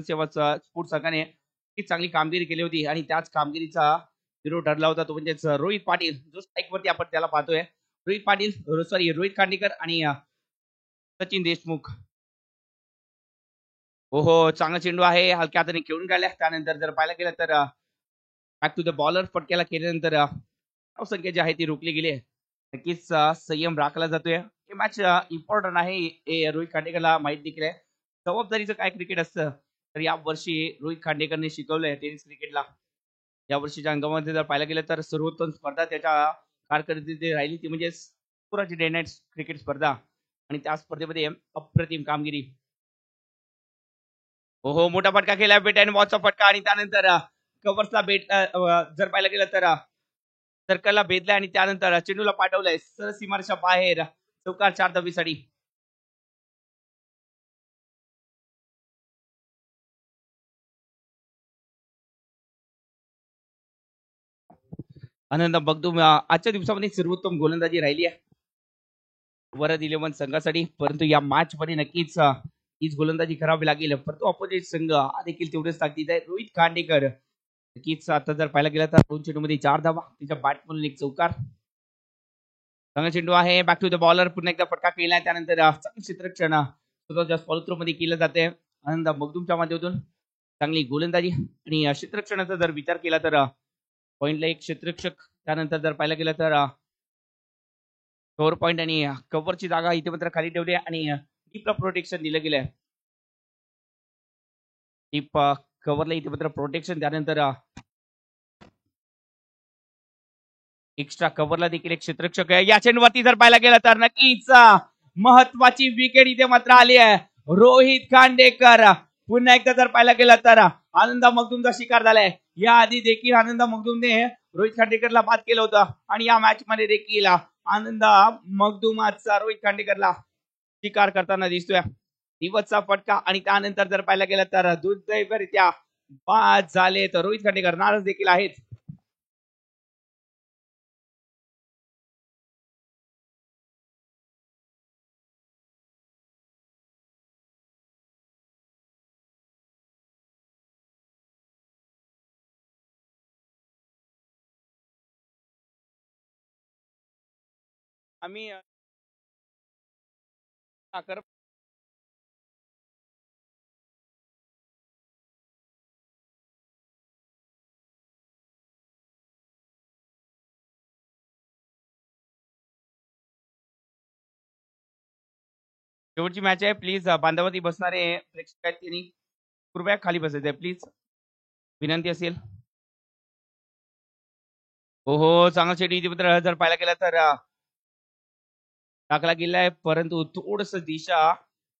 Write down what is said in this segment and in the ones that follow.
सेवा स्पोर्ट्स संघाने ही चांगली कामगिरी केली होती आणि त्याच कामगिरीचा हिरो ठरला होता तो म्हणजेच रोहित पाटील, जो स्ट्राईक वरती आपण त्याला पाहतोय. रोहित पाटील सॉरी रोहित खांडेकर आणि सचिन देशमुख. हो, चांगला चेंडू आहे, हलक्या हाताने खेळून काढल्या. त्यानंतर जर पाहायला गेलं तर बॅक टू द बॉलर फटक्याला केल्यानंतर धावसंख्या जी आहे ती रोखली गेली. नक्कीच संयम राखला जातोय. हे मॅच इम्पॉर्टंट आहे हे रोहित खांडेकरला माहित देखील आहे. जबाबदारीचं काय क्रिकेट असतं तर या वर्षी रोहित खांडेकरने शिकवलंय टेनिस क्रिकेटला. या वर्षीच्या अंगामध्ये जर पाहायला गेलं तर सर्वोत्तम स्पर्धा त्याच्या कारकिर्दीत राहिली ती म्हणजे पुराची डे नाईट क्रिकेट स्पर्धा आणि त्या स्पर्धेमध्ये अप्रतिम कामगिरी. हो, मोठा फटका केला बेट अँड बॉलचा फटका आणि त्यानंतर कव्हर्सला बेट जर पाहायला गेलं तर सर्कलला भेदलाय आणि त्यानंतर चेंडूला पाठवलंय सरळ सीमारेषा बाहेर चौकार 4 धाबीसाठी. आनंद बगदूम आजच्या दिवसामध्ये सर्वोत्तम गोलंदाजी राहिली आहे वरद 11 संघासाठी, परंतु या मॅच मध्ये नक्कीच हीच गोलंदाजी करावी लागेल. परंतु ऑपोजिट संघ हा देखील तेवढेच ताकदीत आहे. रोहित खांडेकर नक्कीच आता जर पाहायला गेला तर 2 चेंडूमध्ये 4 धावा, तिच्या बॅट म्हणून एक चौकार. चांगला चेंडू आहे, बॅक टू द बॉलर, पुन्हा एकदा फटका केलाय. त्यानंतर चांगलं क्षेत्ररक्षण स्वतःच्या फॉलोथ्रो मध्ये केलं जाते आनंद मगदूमच्या माध्यमातून. चांगली गोलंदाजी आणि क्षेत्ररक्षणाचा जर विचार केला तर पॉइंटला एक क्षेत्ररक्षक, त्यानंतर जर पाहायला गेलं तर कव्हर पॉइंट आणि कव्हरची जागा इथे मात्र खाली ठेवली आणि डीपला प्रोटेक्शन दिलं गेलंय. डीप कव्हरला इथे मात्र प्रोटेक्शन, त्यानंतर एक्स्ट्रा कव्हरला देखील एक क्षेत्ररक्षक आहे. या चेंडूवरती जर पाहायला गेलं तर नक्कीच महत्वाची विकेट इथे मात्र आली आहे. रोहित खांडेकर पुन्हा एकदा जर पाहायला गेलं तर आनंद मगदूमचा शिकार झालाय. या आधी देखील आनंद मगदूमने रोहित खांडेकरला बाद केलं होतं आणि या मॅच मध्ये देखील आनंद मगदूमाचा रोहित खांडेकरला शिकार करताना दिसतोय. दिवसचा फटका आणि त्यानंतर जर पाहायला गेलं तर दुर्दैवरित्या बाद झाले तर रोहित खांडेकर नाराज देखील आहेत. आम्ही शेवटची मॅच आहे. प्लीज बांधावरती बसणारे प्रेक्षक आहेत त्यांनी कृपया खाली बसायचंय प्लीज, विनंती असेल. हो, चांगला चेंडू इथे जर पाहायला गेला तर टाकला गेलाय, परंतु थोडस दिशा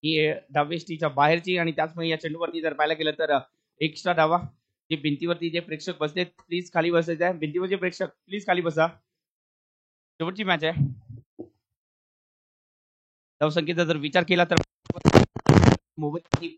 ही डावेष्टीच्या बाहेरची आणि त्याचमुळे या चेंडूवरती जर पाहायला गेलं तर एक्स्ट्रा धावा. जे भिंतीवरती जे प्रेक्षक बसले प्लीज खाली बसायचं आहे. भिंतीवरचे प्रेक्षक प्लीज खाली बसा. शेवटची मॅच आहे. धावसंख्येचा जर विचार केला तर मोबाईल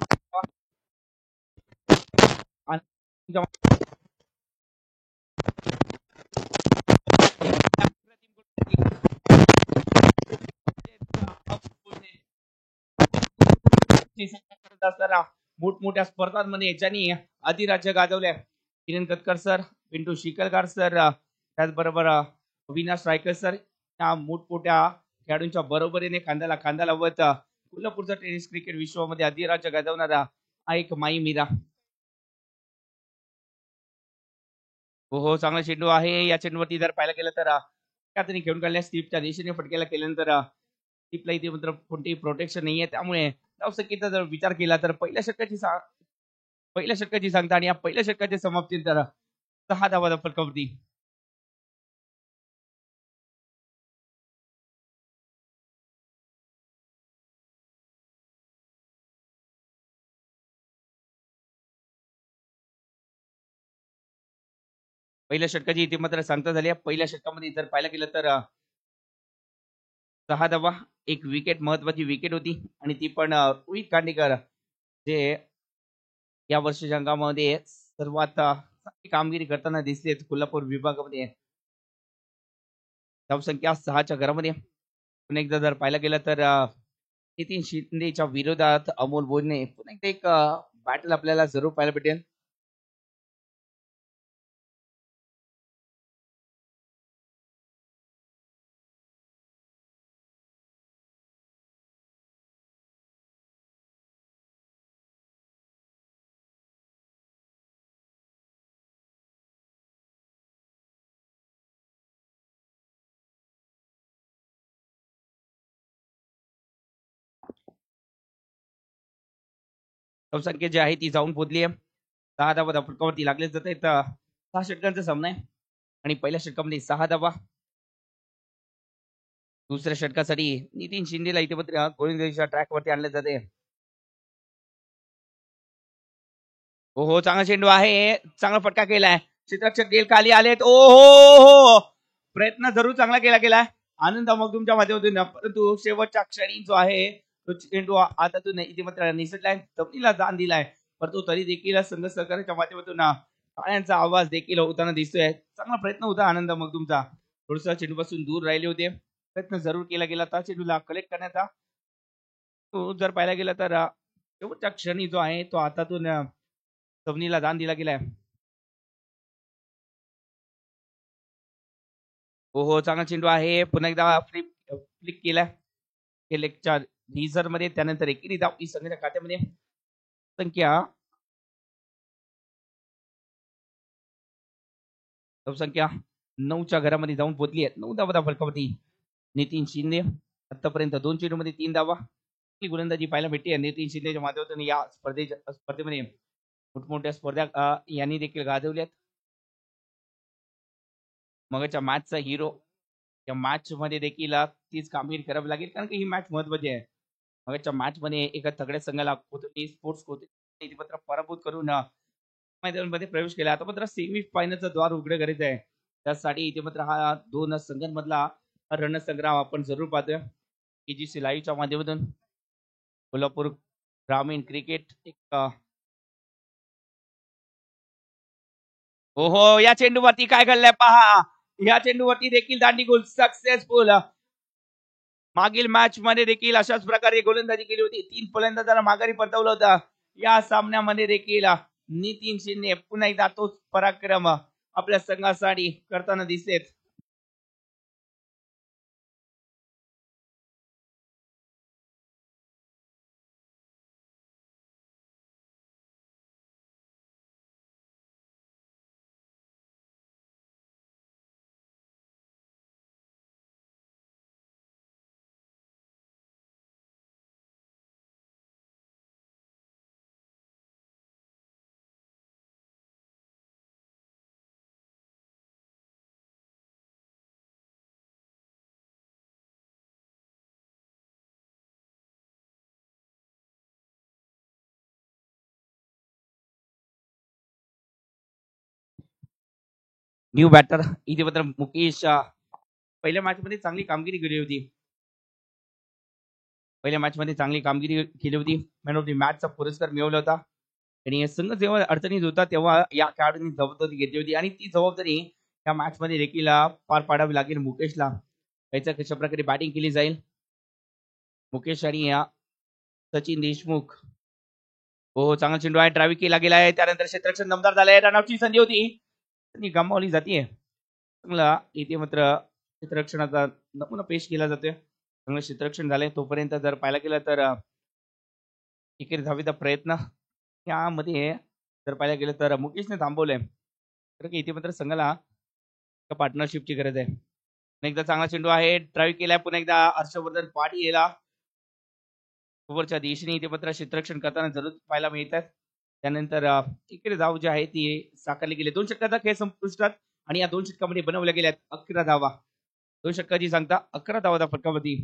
मोठमोठ्या स्पर्धांमध्ये ज्यांनी अधिराज्य गाजवल्या, किरण कटकर सर, पिंटू शिकलकर सर, त्याचबरोबर अविनाश रायकर सर, या मोठमोठ्या खेळाडूंच्या बरोबरीने खांद्याला खांदा लावत कोल्हापूरचा टेनिस क्रिकेट विश्वामध्ये अधिराज्य गाजवणारा हा एक माई मीरा. हो, चांगला चेंडू आहे. या चेंडूवरती जर पाहायला गेलं तर त्यातून खेळून काढल्या स्टीपच्या दिशेने फटक्याला केल्यानंतर स्टीपला इथे मात्र कोणतेही प्रोटेक्शन नाहीये, त्यामुळे धावसंख्येचा जर विचार केला तर पहिल्या षटकाची सांगता आणि या पहिल्या षटकाच्या समाप्तीनंतर 6 धावा फलकावरती. पहिल्या षटकाची इथे मात्र सांगता झाली. पहिल्या षटकामध्ये जर पाहायला गेलं तर 6 धावा, एक विकेट, महत्वाची विकेट होती आणि ती पण रोहित खांडेकर जे या वर्षीच्या अंकामध्ये सर्वात चांगली कामगिरी करताना दिसते कोल्हापूर विभागामध्ये. धावसंख्या 6च्या घरामध्ये. पुन्हा एकदा जर पाहायला गेलं तर नितीन शिंदेच्या विरोधात अमोल बोलणे पुन्हा एकदा एक बॅटल आपल्याला जरूर पाहायला भेटेल. धावसंख्या जी आहे ती जाऊन पोहोचली आहे. 6 धावा फटकावरती लागले जात आहेत. 6 षटकांचा सामना आहे आणि पहिल्या षटकामध्ये 6 धावा. दुसऱ्या षटकासाठी नितीन शिंदेला इथे मात्र गोलंदाजीच्या ट्रॅकवरती आणले जाते. हो हो, चांगला चेंडू आहे, चांगला फटका केलाय. क्षेत्ररक्षक गेल खाली आलेत. ओ हो, प्रयत्न जरूर चांगला केला गेलाय. आनंद मग तुमच्या माध्यमातून, परंतु शेवटच्या क्षणी जो आहे तो चेंडू हातातून इथे मात्र निसटलाय, जमिनीला दान दिलाय. परंतु तरी देखील संघ सहकार्याच्या माध्यमातून टाळ्यांचा आवाज देखील होताना दिसतोय. चांगला प्रयत्न होता आनंद मग तुमचा. थोडस चेंडू पासून दूर राहिले होते, प्रयत्न जरूर केला गेला होता चेंडूला कलेक्ट करण्याचा. तो जर पाहायला गेला तर शेवटच्या क्षणी जो आहे तो हातातून जमिनीला दान दिला गेलाय. हो हो, चांगला चेंडू आहे. पुन्हा एकदा फ्लिक केलाय लेगच्या रिझर मध्ये. त्यानंतर एकेरी धाव ही संघाच्या खात्यामध्ये. संख्या धावसंख्या 9च्या घरामध्ये जाऊन पोहोचली आहे. 9 धावा फलकावरती नितीन शिंदे. आतापर्यंत 2 चेंडूमध्ये 3 धावा ही गोलंदाजी पाहायला भेटते नितीन शिंदेच्या माध्यमातून. या स्पर्धेमध्ये मोठमोठ्या स्पर्धा यांनी देखील गाजवल्यात. मगच्या मॅचचा हिरो या मॅच मध्ये देखील तीच कामगिरी करावी लागेल, कारण की ही मॅच महत्वाची आहे. मगच्या मॅच मध्ये एका तगड्या संघाला कोथरूड स्पोर्ट्स कोथरूड पत्र पराभूत करून मैदानामध्ये प्रवेश केला. आता मात्र सेमी फायनलचं द्वार उघडं करायचं आहे. त्यासाठी इथे मात्र हा दोन संघांमधला रणसंग्राम आपण जरूर पाहतोय. KGC लाईव्हच्या माध्यमातून कोल्हापूर ग्रामीण क्रिकेट एक हो हो, या चेंडूवरती काय घडलंय पहा. या चेंडूवरती देखील दांडी गोल सक्सेसफुल. मागील मॅच मध्ये देखील अशाच प्रकारे गोलंदाजी केली होती. 3 फलंदाजांना माघारी परतवलं होतं. या सामन्यामध्ये देखील नितीन शिंदे पुन्हा एकदा तोच पराक्रम आपल्या संघासाठी करताना दिसतेत. न्यू बॅटर इथे मात्र मुकेश पहिल्या मॅच मध्ये चांगली कामगिरी केली होती. पहिल्या मॅच मध्ये चांगली कामगिरी केली होती. मॅन ऑफ द मॅचचा पुरस्कार मिळवला होता. आणि संघ जेव्हा अडचणीत होता तेव्हा या खेळाडूंनी जबाबदारी घेतली होती आणि ती जबाबदारी या मॅच मध्ये देखील पार पाडावी लागेल मुकेशला. याच्या कशा प्रकारे बॅटिंग केली जाईल. मुकेश आणि या सचिन देशमुख. हो, चांगला चेंडू आहे, ड्राईव्ह केला गेला आहे. त्यानंतर क्षेत्ररक्षण दमदार झालंय. रनआउटची संधी होती, गमावली जाते. चांगला इथे मात्र क्षेत्ररक्षणाचा नमुना पेश केला जातोय. चांगलं क्षेत्ररक्षण झालंय. तोपर्यंत जर पाहायला गेलं तर एकेरी धावेचा प्रयत्न यामध्ये जर पाहायला गेलं तर मुकेशने थांबवलंय. तर इथे मात्र संघाला पार्टनरशिपची गरज आहे. एकदा चांगला चेंडू आहे, ड्राईव्ह केलाय. पुन्हा एकदा हर्षवर्धन पाटील याला ओव्हरच्या दिशेने इथे मात्र क्षेत्ररक्षण करताना जरूर पाहायला मिळतात. त्यानंतर इकडे धाव जी आहे ती साकारली गेली. 2 षटकाचा खेळ संपुष्टात आणि या 2 षटकामध्ये बनवल्या गेल्यात 11 धावा. 2 षटकाची सांगता 11 धावा फटकावरती.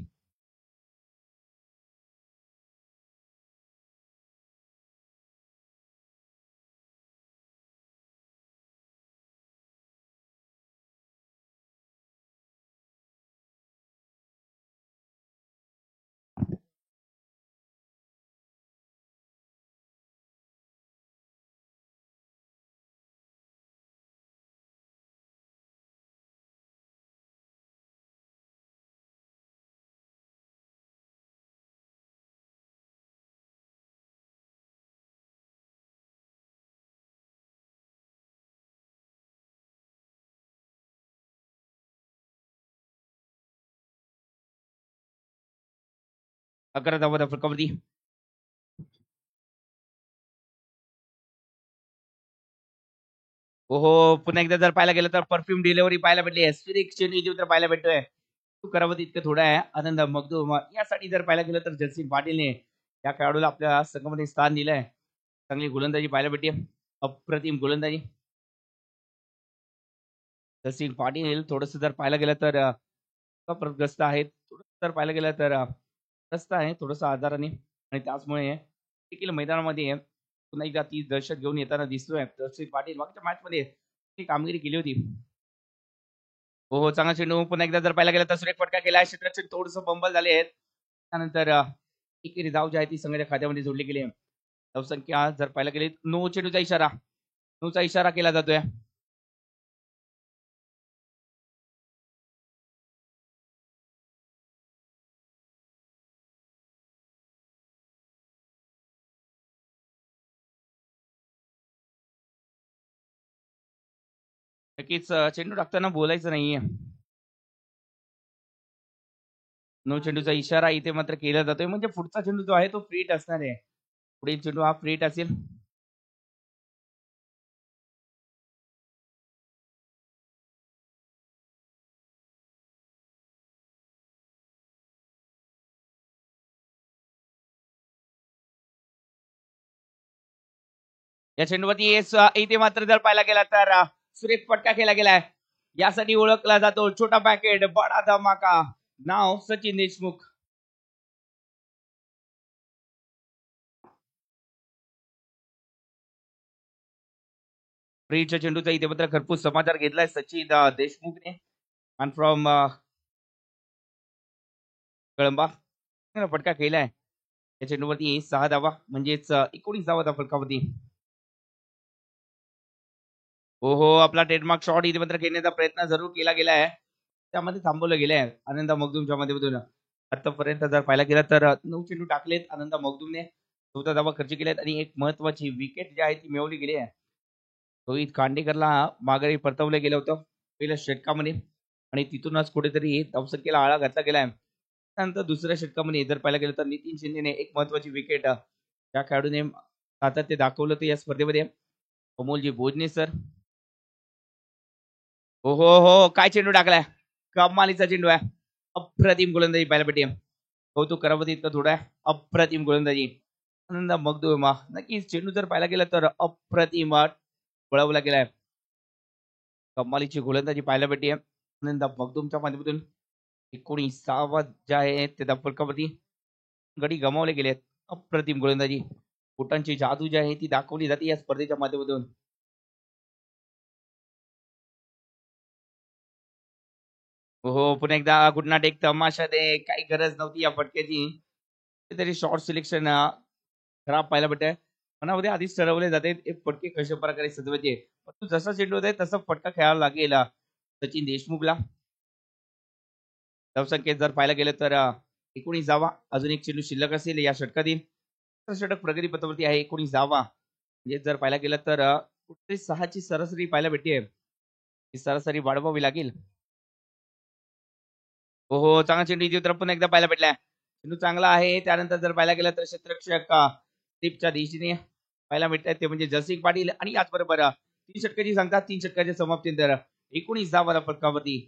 11 धावा फलकावरती. ओहो, पुन्हा एकदा जर पाहायला गेलं तर परफ्यूम डिलिव्हरी पाहायला भेटली. सुरेख चेंडू तर पाहायला भेटतोय. करावं इतकं थोडं आहे. आनंद मगदूम यासाठी जर पाहायला गेलं तर जयसिंग पाटीलने या खेळाडूला आपल्या संघामध्ये स्थान दिलंय. चांगली गोलंदाजी पाहायला भेटते. अप्रतिम गोलंदाजी. जयसिंग पाटील थोडस जर पाहायला गेलं तर प्रग्रस्त आहेत. थोडस जर पाहायला गेलं तर ग्रस्त आहे थोडस आजाराने आणि त्याचमुळे देखील मैदानामध्ये पुन्हा एकदा ती दहशत घेऊन येताना दिसतोय. जयसिंग पाटील मागच्या मॅच मध्ये कामगिरी केली होती. हो हो, चांगला चेंडू पुन्हा एकदा जर पाहायला गेलं तर सुरेख फटका केला. क्षेत्ररक्षण थोडस बंबल झाले आहेत. त्यानंतर एकेरी धाव जी आहे ती संघाच्या खात्यामध्ये जोडली गेली आहे. धावसंख्या जर पाहायला गेली नो चेंडूचा इशारा, नोचा इशारा केला जातोय. नक्कीच चेंडू टाकताना बोलायचं नाहीये. नो चेंडूचा इशारा इथे मात्र केला जातोय. म्हणजे पुढचा चेंडू जो आहे तो फ्रीट असणार आहे. पुढील चेंडू हा फ्रीट असेल. या चेंडूवरती इथे मात्र जर पाहायला गेला तर सुरेख फटका केला गेलाय. यासाठी ओळखला जातो छोटा पॅकेट बडा धमाका. नाव सचिन देशमुख. फ्रीटच्या चेंडूचा इथे मात्र खरपूस समाचार घेतलाय सचिन देशमुखने. आणि फ्रॉम कळंबा फटका केलाय. या चेंडूवरती 6 धावा म्हणजेच 19 धावा त्या फलकावरती. हो हो, आपला ट्रेडमार्क शॉट इथे मात्र खेळण्याचा प्रयत्न जरूर केला गेला आहे. त्यामध्ये थांबवलं गेलं आहे आनंद मगदूमच्या माध्यमातून. आतापर्यंत जर पाहायला गेला तर 9 चेंडू टाकलेत आनंद मगदूमने. 14 धावा खर्च केल्यात आणि एक महत्वाची विकेट जी आहे ती मिळवली गेली आहे. रोहित खांडेकरला माघारी परतवलं गेलं होतं पहिल्या षटकामध्ये आणि तिथूनच कुठेतरी धावसंख्येला आळा घातला गेलाय. त्यानंतर दुसऱ्या षटकामध्ये जर पाहायला गेलं तर नितीन शिंदेने एक महत्वाची विकेट त्या खेळाडूने सातत्य दाखवलं होतं या स्पर्धेमध्ये. अमोलजी भोजने सर. हो हो हो, काय चेंडू टाकलाय. कमालीचा चेंडू आहे. अप्रतिम गोलंदाजी पाहायला भेटे. कौतुक करावं इतकं थोडं आहे. अप्रतिम गोलंदाजी. आनंद मगदुमा नक्कीच चेंडू जर पाहायला गेला तर अप्रतिम पळवला गेलाय. कमालीची गोलंदाजी पाहायला भेटते. आनंद मगदुमच्या माध्यमातून 19 जे आहे ते फलकावरती गडी गमावले गेले आहेत. अप्रतिम गोलंदाजी. फुटांची जादू जी आहे ती दाखवली जाते या स्पर्धेच्या माध्यमातून. हो पुन्हा एकदा गुड एक तमाशा दे. काही गरज नव्हती या फटक्याची. तरी शॉर्ट सिलेक्शन खराब पाहायला भेटतंय. मनामध्ये आधीच ठरवले जाते एक फटके कशा प्रकारे सजवायचे. परंतु जसा चेंडू होता तसा फटका खेळायला लागेल सचिन देशमुखला. धावसंख्येत जर पाहायला गेलं तर 19 धावा. अजून एक चेंडू शिल्लक असेल या षटकातील. षटक प्रगती पथावरती आहे 19 धावा. म्हणजे जर पाहायला गेलं तर कुठेतरी 6ची सरासरी पाहायला भेटते. ही सरासरी वाढवावी लागेल. हो हो, चांगला चेंडू इथे तर पुन्हा एकदा पाहायला भेटलाय. चेंडू चांगला आहे. त्यानंतर जर पाहायला गेलं तर क्षेत्ररक्षक टिपच्या दिशेने पाहायला भेटतात ते म्हणजे जयसिंग पाटील आणि याचबरोबर 3 षटकाची सांगतात 3 षटकाच्या समाप्तीनंतर 19 धावा फलकावरती.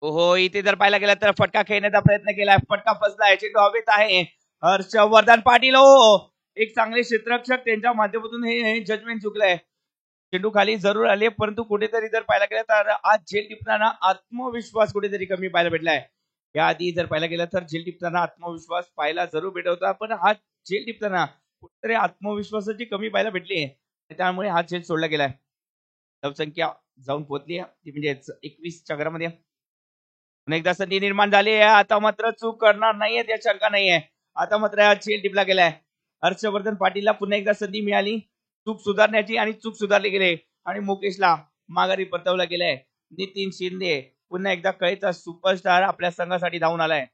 हो हो, इथे जर पाहायला गेलं तर फटका खेळण्याचा प्रयत्न केलाय. फटका फसलाय. चेंडू हवेत आहे. हर्षवर्धन पाटील हो, एक चांगले क्षेत्ररक्षक त्यांच्या माध्यमातून हे जजमेंट चुकलंय. चेंडू खाली जरूर आले परंतु कुठेतरी जर पाहायला गेलं तर आज झेल टिपताना आत्मविश्वास कुठेतरी कमी पाहायला भेटलाय. याआधी जर पाहायला गेलं तर झेल टिपताना आत्मविश्वास पाहायला जरूर भेटत होता पण हा झेल टिपताना कुठेतरी आत्मविश्वासाची कमी पाहायला भेटली त्यामुळे हा झेल सोडला गेलाय. धावसंख्या जाऊन पोहोचली आहे ती म्हणजे 21च्या घरामध्ये. पुन्हा एकदा संधी निर्माण झाली आहे. आता मात्र चूक करणार नाहीये या शंका नाहीये. आता मात्र चेल टिपला गेलाय. हर्षवर्धन पाटीलला पुन्हा एकदा संधी मिळाली चूक सुधारण्याची आणि चूक सुधारली गेली आणि मुकेशला माघारी परतवलं गेलंय. नितीन शिंदे पुन्हा एकदा कळीचा सुपरस्टार आपल्या संघासाठी धावून आलाय.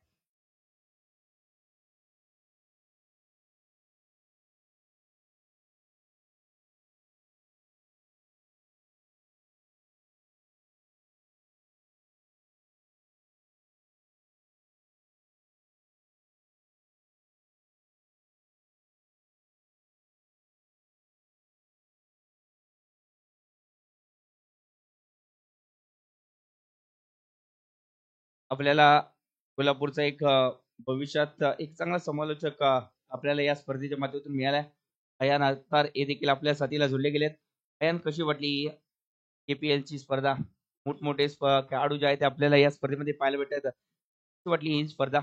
आपल्याला कोल्हापूरचा एक भविष्यात एक चांगला समालोचक आपल्याला या स्पर्धेच्या माध्यमातून मिळालाय. अयान अख्तर हे देखील आपल्या साथीला जोडले गेलेत. अयान, कशी वाटली KPL ची स्पर्धा? मोठमोठे खेळाडू जे आहेत ते आपल्याला या स्पर्धेमध्ये पाहायला भेटतात. कशी वाटली ही स्पर्धा?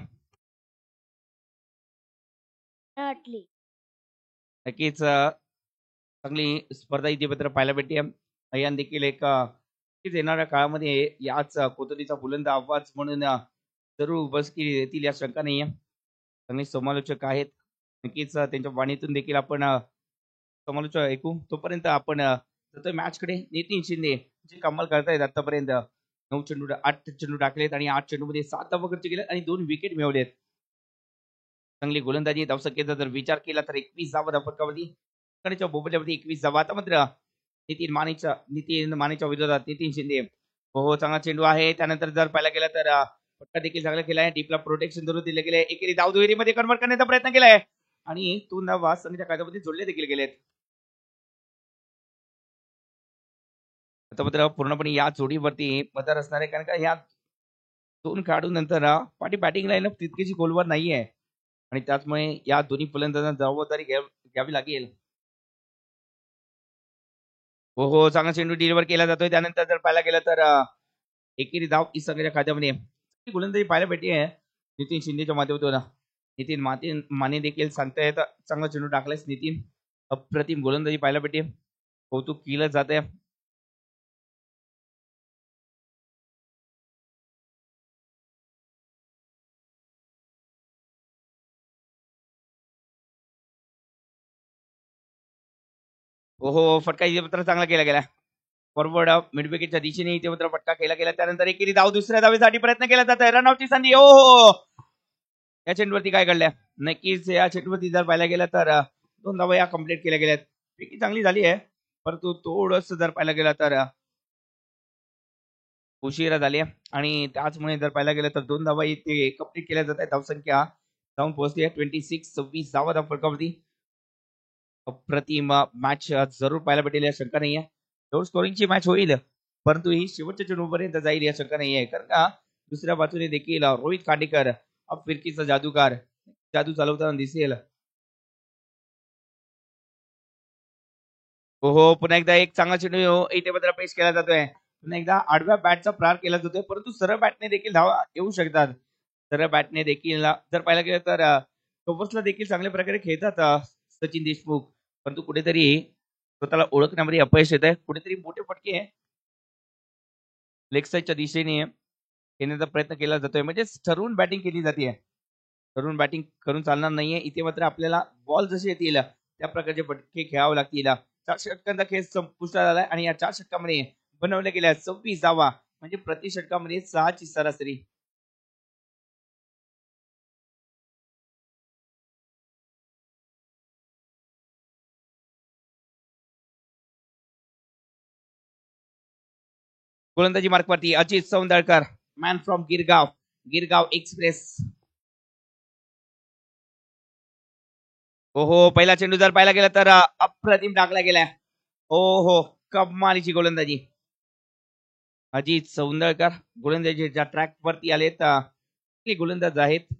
नक्कीच चांगली स्पर्धा इथे मात्र पाहायला भेटते. अयान देखील एक नक्कीच येणाऱ्या काळामध्ये याच कोथळीचा बुलंद आवाज म्हणून जरूर उपस्थिती येतील या शंका नाहीये. चांगले समालोचक आहेत. नक्कीच त्यांच्या वाणीतून देखील आपण समालोचक ऐकू. तोपर्यंत आपण जातोय मॅचकडे. नितीन शिंदे जे कमाल करतायत आतापर्यंत 8 चेंडू टाकलेत आणि 8 चेंडूमध्ये 7 धावा खर्च केलेत आणि 2 विकेट मिळवलेत. चांगली गोलंदाजी. धावसंख्येचा जर विचार केला तर 21 धावा धावफटकावरती बोबल्यावरती 21 धावा. आता मात्र नितीन मानेच्या विरोधात नितीन शिंदे. हो, चांगला चेंडू आहे. त्यानंतर जर पाहायला गेला तर फटका देखील चांगला केलाय. डीपला प्रोटेक्शन जरूर दिले गेले. एकेरी धाव दुहेरीमध्ये कन्वर्ट करण्याचा प्रयत्न केलाय आणि तो धावा संघाच्या खात्यामध्ये जोडले देखील गेलेत. आता मात्र पूर्णपणे या जोडीवरती मदार असणार आहे, कारण का या दोन खेळाडू नंतर पाठी बॅटिंग लाईनअप तितकीशी गोलवर नाहीये आणि त्याचमुळे या दोन्ही फलंदाजांना जबाबदारी घ्यावी लागेल. हो, चांगला चेंडू डिलिव्हर केला जातोय. त्यानंतर जर पाहायला गेलं तर एकेरी धाव ई संघाच्या खात्यामध्ये गोलंदाजी पाहायला भेटते नितीन शिंदेच्या माध्यमातून. नितीन माने देखील सांगतायत चांगला चेंडू टाकलायस नितीन. अप्रतिम गोलंदाजी पाहायला भेटते. कौतुक केलं जात आहे. हो, फटका इथे मात्र चांगला केला गेला. फॉरवर्ड मिड विकेटच्या दिशेने इथे मात्र फटका केला गेला. त्यानंतर एकेरी धाव दुसऱ्या धावेसाठी प्रयत्न केला जात आहे. रनआउटची संधी. हो, या चेंडूवरती काय घडल्या? नक्कीच या चेंडूवरती जर पाहायला गेला तर 2 धावा या कंप्लीट केल्या गेल्यात. पैकी चांगली झाली आहे, परंतु थोडस जर पाहायला गेला तर उशिरा झाली आणि त्याचमुळे जर पाहायला गेलं तर 2 धावा इथे कंप्लीट केल्या जात आहेत. धावसंख्या जाऊन पोहोचली आहे 26 धावा धाव फलकावरती. अप्रतिम मॅच जरूर पाहायला भेटेल या शंका नाही आहे. लोड स्कोरिंगची मॅच होईल, परंतु ही शेवटच्या चेंडूपर्यंत जाईल या शंका नाही आहे. कारण का दुसऱ्या बाजूने देखील रोहित खांडेकर फिरकीचा जादूगार जादू चालवताना दिसेल. हो, पुन्हा एकदा एक चांगला चेंडू इथे मात्र पेश केला जातोय. पुन्हा एकदा आडव्या बॅटचा प्रहार केला जातोय, परंतु सरळ बॅटने देखील धावा येऊ शकतात. सरळ बॅटने देखील जर पाहायला गेलं तर टोपसला देखील चांगल्या प्रकारे खेळतात सचिन देशमुख, परंतु कुठेतरी स्वतःला ओळखण्यामध्ये अपयश येत आहे. कुठेतरी मोठे फटके लेग साईडच्या दिशेने येण्याचा प्रयत्न केला जातोय, म्हणजे ठरवून बॅटिंग केली जाते. ठरवून बॅटिंग करून चालणार नाहीये. इथे मात्र आपल्याला बॉल जसे येतील त्या प्रकारचे फटके खेळावे लागतील. 4 षटकांचा खेळ संपुष्टात आलाय आणि या 4 षटकामध्ये बनवल्या गेल्या 26 धावा, म्हणजे प्रति षटकामध्ये 6 ची सरासरी. गोलंदाजी मार्कवरती Ajit Saundalkar, man from Girgaon express. हो, पहिला चेंडू जर पाहायला गेला तर अप्रतिम टाकला गेलाय. हो, कमालीची गोलंदाजी. अजित सौंदळकर गोलंदाजीच्या ट्रॅक वरती आलेत. गोलंदाज आहेत.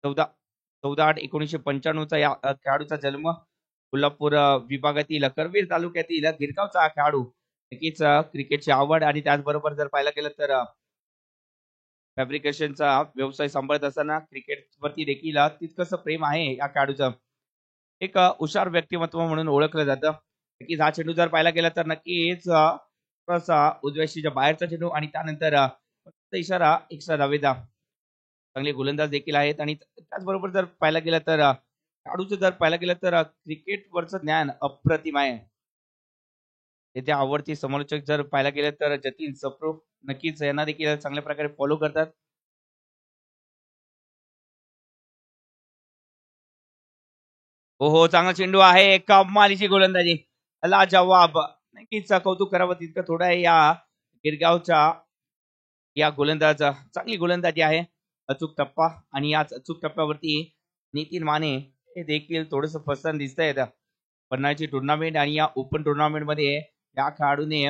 14/8/1995 या खेळाडूचा जन्म कोल्हापूर विभागातील करवीर तालुक्यातील गिरगावचा हा खेळाडू. नक्कीच क्रिकेटची आवड आणि त्याचबरोबर जर पाहायला गेलं तर फॅब्रिकेशनचा व्यवसाय सांभाळत असताना क्रिकेटवरती देखील तितकंसं प्रेम आहे या खेळाडूचं. एक हुशार व्यक्तिमत्व म्हणून ओळखलं जातं. नक्कीच हा चेंडू जर पाहायला गेला तर नक्कीच थोडासा उजव्या शीच्या बाहेरचा चेंडू आणि त्यानंतर फक्त इशारा एक्स्ट्रा धावेचा. चांगले गोलंदाज देखील आहेत आणि त्याचबरोबर जर पाहायला गेलं तर खेळाडूचं जर पाहायला गेलं तर क्रिकेटवरचं ज्ञान अप्रतिम आहे. येथे आवडते समालोचक जर पाहायला गेलं तर जतीन सप्रू नक्कीच यांना देखील चांगल्या प्रकारे फॉलो करतात. हो चांगला चेंडू आहे. कमालीची गोलंदाजी. लाजवाब. नक्कीच कौतुक करावं तितकं थोडं आहे या गिरगावच्या या गोलंदाज चांगली गोलंदाजी आहे. अचूक टप्पा आणि याच अचूक टप्प्यावरती नितीन माने हे देखील थोडस फसताना दिसत आहेत. पन्नाची टुर्नामेंट आणि या ओपन टुर्नामेंट मध्ये या खेळाडूने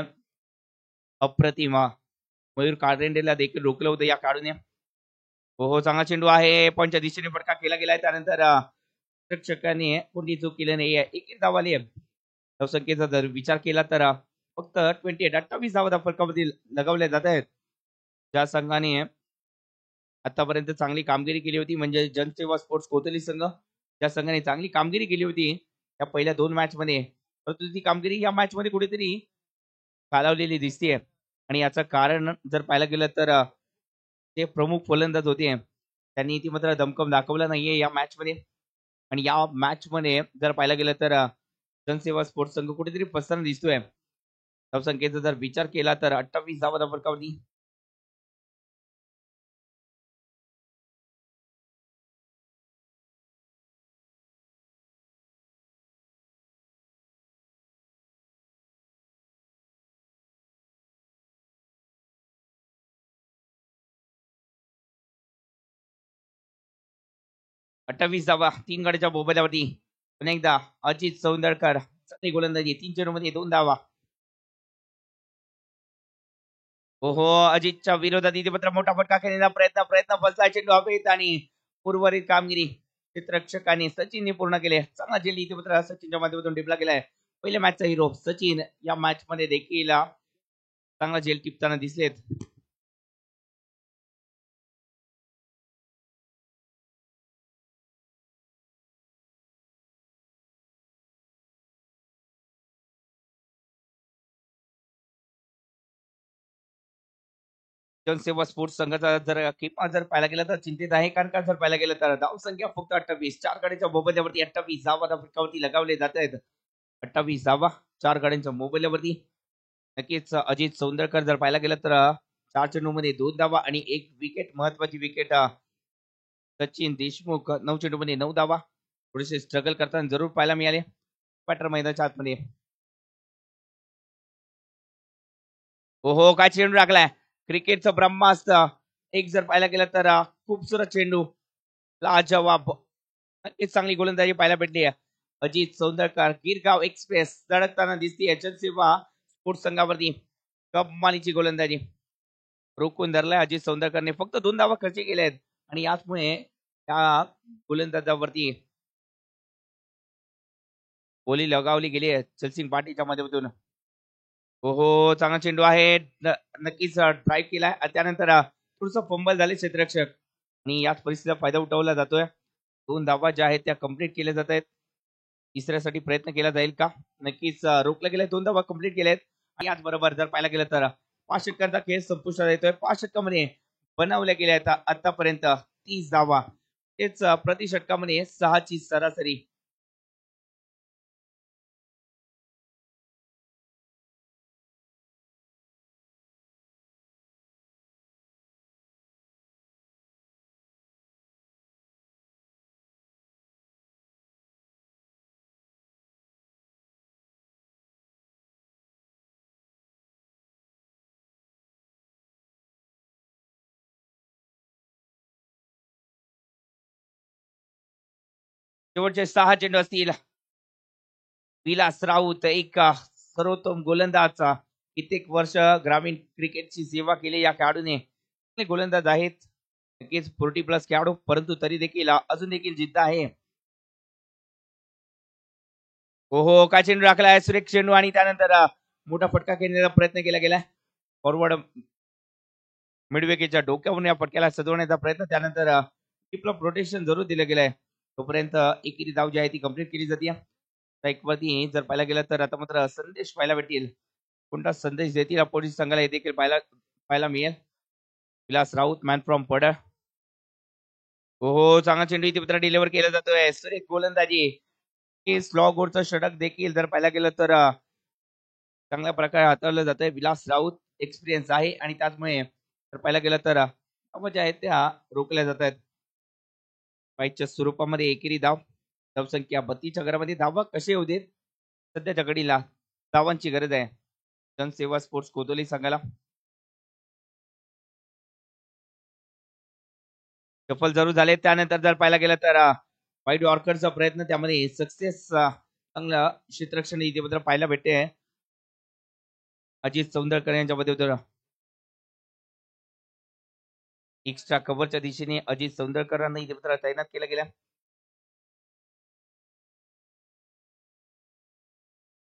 अप्रतिम मयूर कारंडेला देखील रोखलं होतं या खेळाडूने. हो चांगला चेंडू आहे. पंच्या दिशेने फटका केला गेलाय. त्यानंतर प्रेक्षकांनी कोणती चूक केली नाही. एक धावाले धावसंख्येचा जर विचार केला तर फक्त 28 धावा फरकामध्ये लगावल्या जात आहेत. ज्या संघाने आतापर्यंत चांगली कामगिरी केली होती म्हणजे जनसेवा स्पोर्ट्स कोथली संघ ज्या संघाने चांगली कामगिरी केली होती या पहिल्या 2 मॅच मध्ये, परंतु ती कामगिरी या मॅच मध्ये कुठेतरी खालावलेली दिसते. आणि याचं कारण जर पाहायला गेलं तर ते प्रमुख फलंदाज होते त्यांनी ती मात्र दमकम दाखवला नाहीये या मॅच मध्ये. आणि या मॅच मध्ये जर पाहायला गेलं तर जनसेवा स्पोर्ट्स संघ कुठेतरी फसताना दिसतोय. धावसंख्येचा जर विचार केला तर 28 धावा फरकावधी. अठ्ठावीस धावा 3 गड्याच्या बोबल्यावरती. पुन्हा एकदा अजित सौंदरकर चांगली गोलंदाजी 3 चेंडूमध्ये 2 धावा. हो अजितच्या विरोधात इथे मात्र मोठा फटका खेळण्याचा प्रयत्न फसला. चेंडू हवेत आणि उर्वरित कामगिरी क्षेत्ररक्षकांनी सचिनने पूर्ण केले. चांगला चेंडू इथे मात्र सचिनच्या माध्यमातून टिपला गेलाय. पहिल्या मॅचचा हिरो सचिन या मॅच मध्ये देखील चांगला झेल टिपताना दिसलेत. जनसेवा स्पोर्ट्स संघाचा जर किंवा जर पाहायला गेला तर चिंतित आहे. कारण का जर पाहायला गेलं तर धावसंख्या फक्त 28 4 गाड्यांच्या मोबदल्यावरती 28 धावा फटकावरती लगावले जात आहेत. 28 धावा 4 गाड्यांच्या मोबदल्यावरती. नक्कीच अजित सौंदरकर जर पाहायला गेलं तर 4 चेंडूमध्ये 2 धावा आणि 1 विकेट महत्वाची विकेट. सचिन देशमुख 9 चेंडूमध्ये 9 धावा. थोडेसे स्ट्रगल करताना जरूर पाहायला मिळाले बॅटर मैदानाच्या आतमध्ये. हो काय चेंडू टाकलाय. क्रिकेटचं ब्रह्मास्त्र एक जर पाहायला गेलं तर खूपसुरत चेंडू. लाजवाब. नक्कीच चांगली गोलंदाजी पाहायला भेटली. अजित सौंदरकर गिरगाव एक्सप्रेस धडकताना दिसते जनसेवा स्पोर्ट्स संघावरती. कमालीची गोलंदाजी रोखून धरलाय अजित सौंदरकरने. फक्त 2 धावा खर्च केल्या आहेत आणि याचमुळे त्या गोलंदाजावरती बोली लगावली गेली आहे चलसिंग पाटीलच्या माध्यमातून. हो चांगला चेंडू आहे. नक्कीच ड्राईव्ह केलाय. त्यानंतर थोडस फंबल झाले क्षेत्ररक्षक आणि याच परिस्थितीचा फायदा उठवला जातोय. 2 धावा ज्या आहेत त्या कंप्लीट केल्या जात आहेत. तिसऱ्यासाठी प्रयत्न केला जाईल का. नक्कीच रोखला गेलाय. 2 धावा कंप्लीट केल्या आहेत. आणि याचबरोबर जर पाहायला गेलं तर 5 षटकांचा खेळ संपुष्टात येतोय. 5 षटकामध्ये बनवल्या गेल्या आहेत आतापर्यंत 30 धावा. तेच प्रति षटकामध्ये 6 ची सरासरी. शेवटचे 6 चेंडू असतील. विलास राऊत एक सर्वोत्तम गोलंदाज. कित्येक वर्ष ग्रामीण क्रिकेटची सेवा केली या खेळाडूने. गोलंदाज आहेत. नक्कीच 40+ खेळाडू परंतु तरी देखील अजून देखील जिद्द आहे. हो काय चेंडू टाकलाय. सुरेख चेंडू आणि त्यानंतर मोठा फटका खेळण्याचा प्रयत्न केला गेलाय. फॉरवर्ड मिडविकेटच्या डोक्यावरून या फटक्याला सजवण्याचा प्रयत्न. त्यानंतर प्रोटेक्शन जरूर दिलं गेलंय. तोपर्यंत एकेरी धाव जी आहे ती कंप्लीट केली जाते. स्ट्राईक वरती जर पाहायला गेलं तर आता मात्र संदेश पाहायला भेटेल. कोणता संदेश देतील अपोजिट संघाला हे देखील पाहायला पाहायला मिळेल. Vilas Raut man from Padal. हो चांगला चेंडू इथे मात्र डिलिव्हर केला जातोय. सुरेख गोलंदाजी. स्लॉ गोरचं षटक देखील जर पाहायला गेलं तर चांगल्या प्रकारे हाताळलं जातंय. विलास राऊत एक्सपिरियन्स आहे आणि त्याचमुळे जर पाहायला गेलं तर ज्या आहेत त्या रोखल्या जात आहेत. पाईच्या स्वरूपामध्ये एकेरी धाव धावसंख्या 32च्या घरामध्ये धावा कसे होऊ देत सध्याच्या घडीला धावांची गरज आहे जनसेवा स्पोर्ट्स कोतोली संघाला. सफल जरूर झाले. त्यानंतर जर पाहायला गेलं तर वाईट यॉर्करचा प्रयत्न त्यामध्ये सक्सेस चांगलं क्षेत्ररक्षण इथे मात्र पाहायला भेटते. अजित चौंदळकर यांच्या मध्ये एक्स्ट्रा कव्हरच्या दिशेने अजित चौंदळकरांना इथे मात्र तैनात केला गेला.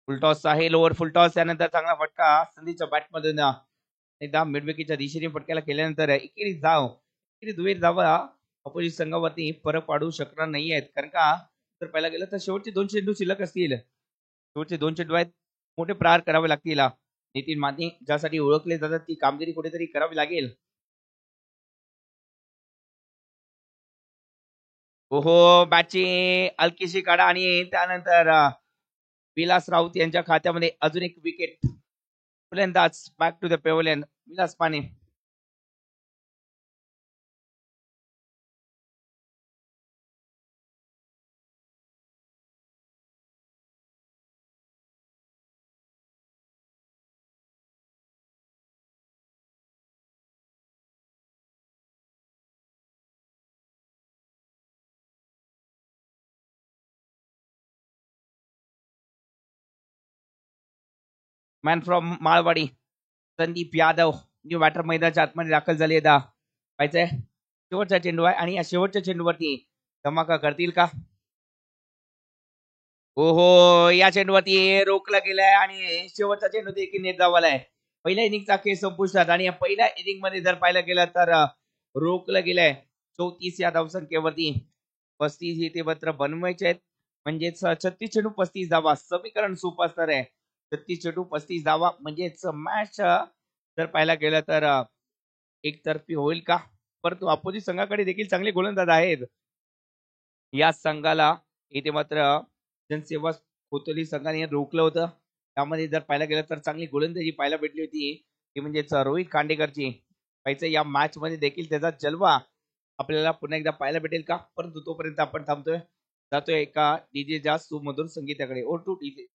फुलटॉस आहे लोअर फुलटॉस. त्यानंतर चांगला फटका संधीच्या बॅटमधून एकदा मिडविकेटच्या दिशेने फटक्याला केल्यानंतर एकेरी धाव एकेरी दुहेरी धावा अपोजिट संघावरती फरक पाडू शकणार नाही आहेत. कारण का जर पाहायला गेलं तर शेवटचे 2 चेंडू शिल्लक असतील. शेवटचे 2 चेंडू आहेत मोठे प्रहार करावे लागतील. नितीन माने ज्यासाठी ओळखले जातात ती कामगिरी कुठेतरी करावी लागेल. ओहो बॅटची हलकीशी काढा आणि त्यानंतर विलास राऊत यांच्या खात्यामध्ये अजून एक विकेट. फलंदाज back to the pavilion Vilas Pane. Man from Malwadi Sandeep Yadav new batter मैदानाच्या आतमध्ये दाखल झाले. पाहिजे शेवटचा चेंडू आहे आणि या शेवटच्या चेंडूवरती धमाका करतील का? ओहो या चेंडूवरती रोखला गेलाय आणि शेवटचा चेंडू देखील निर्धावालाय. पहिल्या इनिंगचा खेळ संपुष्टात आणि या पहिल्या इनिंग मध्ये जर पाहायला गेलं तर रोखलं गेलंय. 34 या धावसंख्येवरती 35 इथे मात्र बनवायचे आहेत. म्हणजेच 36 चेंडू 35 धावा समीकरण सोपं असणार आहे. 36 चेंडू 35 धावा म्हणजेच मॅच जर पाहायला गेलं तर एकतर्फी होईल का? परंतु अपोजिट संघाकडे देखील चांगले गोलंदाज आहेत. या संघाला इथे मात्र जनसेवा कोतोली संघाने रोखलं होतं. त्यामध्ये जर पाहायला गेलं तर चांगली गोलंदाजी पाहायला भेटली होती ती म्हणजेच रोहित खांडेकरची. पाहिजे या मॅच मध्ये देखील त्याचा जलवा आपल्याला पुन्हा एकदा पाहायला भेटेल का? परंतु तोपर्यंत आपण थांबतोय जातोय एका डीजेच्या सुमधुर संगीताकडे. ओ टू डीजे.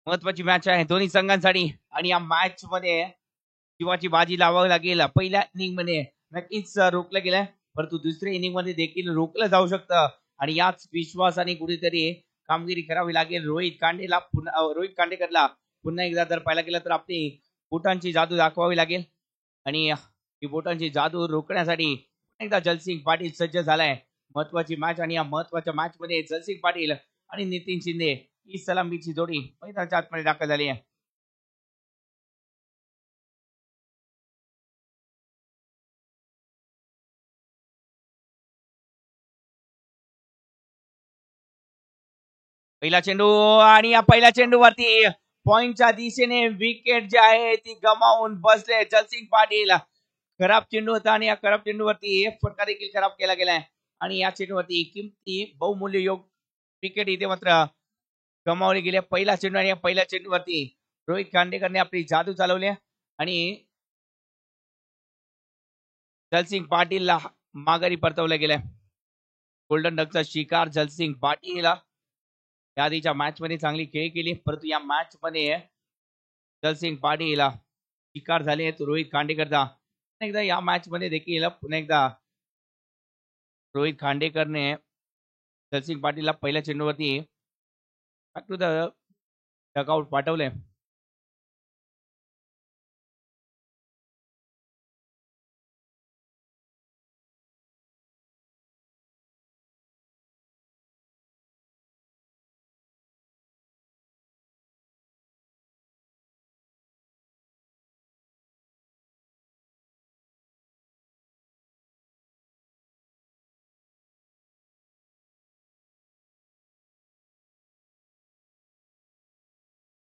महत्वाची मॅच आहे दोन्ही संघांसाठी आणि या मॅच मध्ये शिवाची बाजी लावावी लागेल. पहिल्या इनिंग मध्ये नक्कीच रोखलं गेलं, परंतु दुसऱ्या इनिंग मध्ये देखील रोखलं जाऊ शकतं आणि याच विश्वासाने कुठेतरी कामगिरी करावी लागेल. रोहित कांडेकरला पुन्हा एकदा जर पाहायला गेलं तर आपली बोटांची जादू दाखवावी लागेल आणि ही बोटांची जादू रोखण्यासाठी एकदा जलसिंग पाटील सज्ज झालाय. महत्वाची मॅच आणि या महत्वाच्या मॅच मध्ये जलसिंग पाटील आणि नितीन शिंदे ही सलामीची जोडी मैदानाच्या आतमध्ये दाखल झाली आहे. पहिला चेंडू आणि या पहिल्या चेंडूवरती पॉइंटच्या दिशेने विकेट जे आहे ती गमावून बसले जलसिंग पाटील. खराब चेंडू होता आणि या खराब चेंडूवरती फटका देखील खराब केला गेलाय आणि या चेंडूवरती किमती बहुमूल्य योग विकेट इथे मात्र गमावले गेले. पहिला चेंडू आणि या पहिल्या चेंडूवरती रोहित कांडेकरने आपली जादू चालवली आणि जलसिंग पाटीलला माघारी परतवलं गेलं. गोल्डन डकचा शिकार जलसिंग पाटील या आधीच्या मॅच मध्ये चांगली खेळ केली, परंतु या मॅच मध्ये जलसिंग पाटील शिकार झाले रोहित कांडेकरचा. एकदा या मॅच मध्ये देखील पुन्हा एकदा रोहित खांडेकरने जलसिंग पाटीलला पहिल्या चेंडूवरती बॅक टू द डकआउट पाठवले.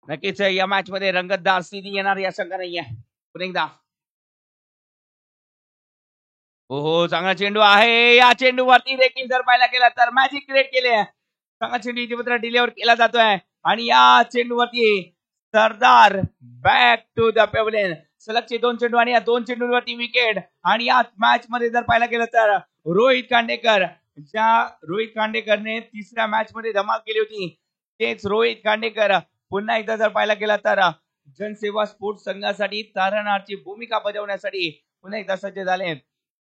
नक्कीच या मॅच मध्ये रंगतदार स्थिती येणार या शंका नाहीये. पुन्हा एकदा हो चांगला चेंडू आहे. या चेंडूवरती देखील जर पाहायला गेला तर मॅजिक क्रिएट केले. चांगला चेंडू इथे मात्र डिलिव्हर केला जातोय आणि या चेंडूवरती सरदार बॅक टू द पेव्हलियन. सलगचे 2 चेंडू आणि या 2 चेंडूवरती विकेट आणि या मॅच मध्ये जर पाहायला गेलं तर रोहित कांडेकरने तिसऱ्या मॅच मध्ये धमाल केली होती, तेच रोहित कांडेकर पुन्हा एकदा जर पाहायला गेला तर जनसेवा स्पोर्ट्स संघासाठी तारणहारची भूमिका बजावण्यासाठी पुन्हा एकदा सज्ज झाले.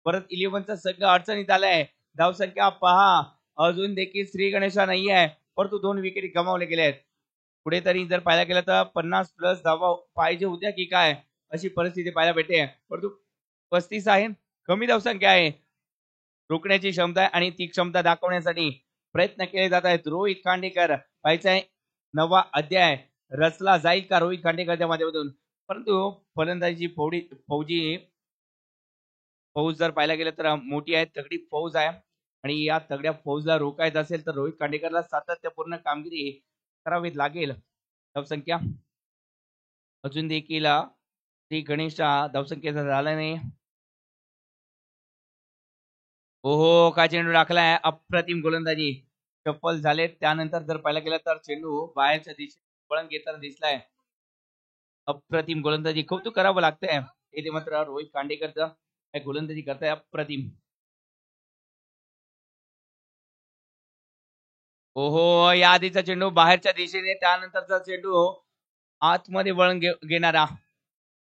परत 11चा संघ अडचणीत आलाय. धावसंख्या पहा अजून देखील श्री गणेशा नाही आहे, परंतु 2 विकेट गमावले गेले आहेत. पुढे तरी जर पाहायला गेलं तर 50+ धावा पाहिजे होत्या की काय अशी परिस्थिती पाहायला भेटते, परंतु 35 आहे, कमी धावसंख्या आहे. रोखण्याची क्षमता आहे आणि ती क्षमता दाखवण्यासाठी प्रयत्न केले जात आहेत. रोहित कांडेकर पाहायचा नवा अध्याय रचला जाईल का रोहित कांडेकरच्या माध्यमातून, परंतु फलंदाजी फौज जर पाहायला गेलं तर मोठी आहे, तगडी फौज आहे आणि या तगड्या फौजला रोखायचं असेल तर रोहित कांडेकरला सातत्यपूर्ण कामगिरी करावी लागेल. धावसंख्या अजून देखील श्री गणेशच्या धावसंख्येचा झाला नाही. ओहो काय चेंडू टाकलाय, अप्रतिम गोलंदाजी. चप्पल झाले. त्यानंतर जर पाहायला गेलं तर चेंडू बाहेरच्या दिशेने वळण घेताना दिसलाय. अप्रतिम गोलंदाजी, कौतुक करावं लागतंय इथे मात्र रोहित कांडेकरचं गोलंदाजी करताय अप्रतिम. ओहो या आधीचा चेंडू बाहेरच्या दिशेने, त्यानंतरचा चेंडू आतमध्ये वळण घेणारा.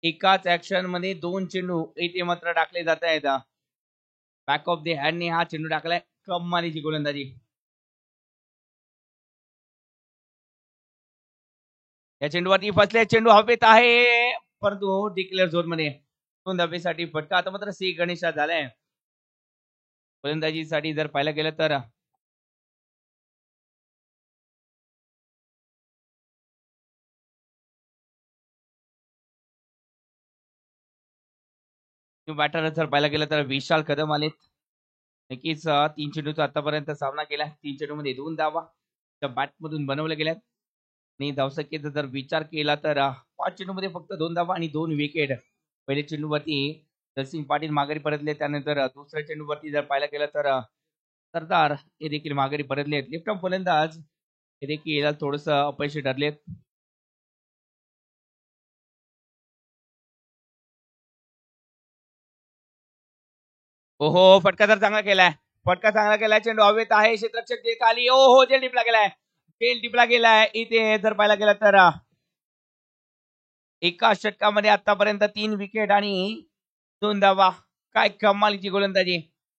एकाच ऍक्शन मध्ये 2 चेंडू इथे मात्र टाकले जात आहेत. बॅक ऑफ द हँडने हा चेंडू टाकलाय. कमालीची गोलंदाजी. या चेंडूवरती फसले, चेंडू हवेत आहे परंतु डिक्लेअर झोन मध्ये दोन धावेसाठी फटका. आता मात्र श्री गणेशा झालाय. गोलंदाजीसाठी जर पाहायला गेलं तर बॅटर जर पाहायला गेलं तर विशाल कदम आलेत. नक्कीच 3 चेंडूचा आतापर्यंत सामना केला. 3 चेंडू मध्ये 2 धावा बॅट मधून बनवल्या गेल्यात आणि धावसंख्येचा जर विचार केला तर 5 चेंडू मध्ये फक्त 2 धावा आणि 2 विकेट. पहिल्या चेंडूवरती जलसिंग पाटील माघारी परतले, त्यानंतर दुसऱ्या चेंडूवरती जर पाहायला गेलं तर सरदार हे देखील माघारी परतलेत. लेफ्ट आर्म फलंदाज हे देखील थोडस अपयशी ठरलेत. ओहो फटका तर चांगला केलाय, फटका चांगला केलाय. चेंडू हवेत आहे, क्षेत्ररक्षक खाली. ओहो जेल टिपला गेलाय, जेल टिपला गेलाय. इथे जर पाहायला गेलं तर एका षटकामध्ये आतापर्यंत 3 विकेट आणि 2 धावा. काय कमालीची गोलंदाजी.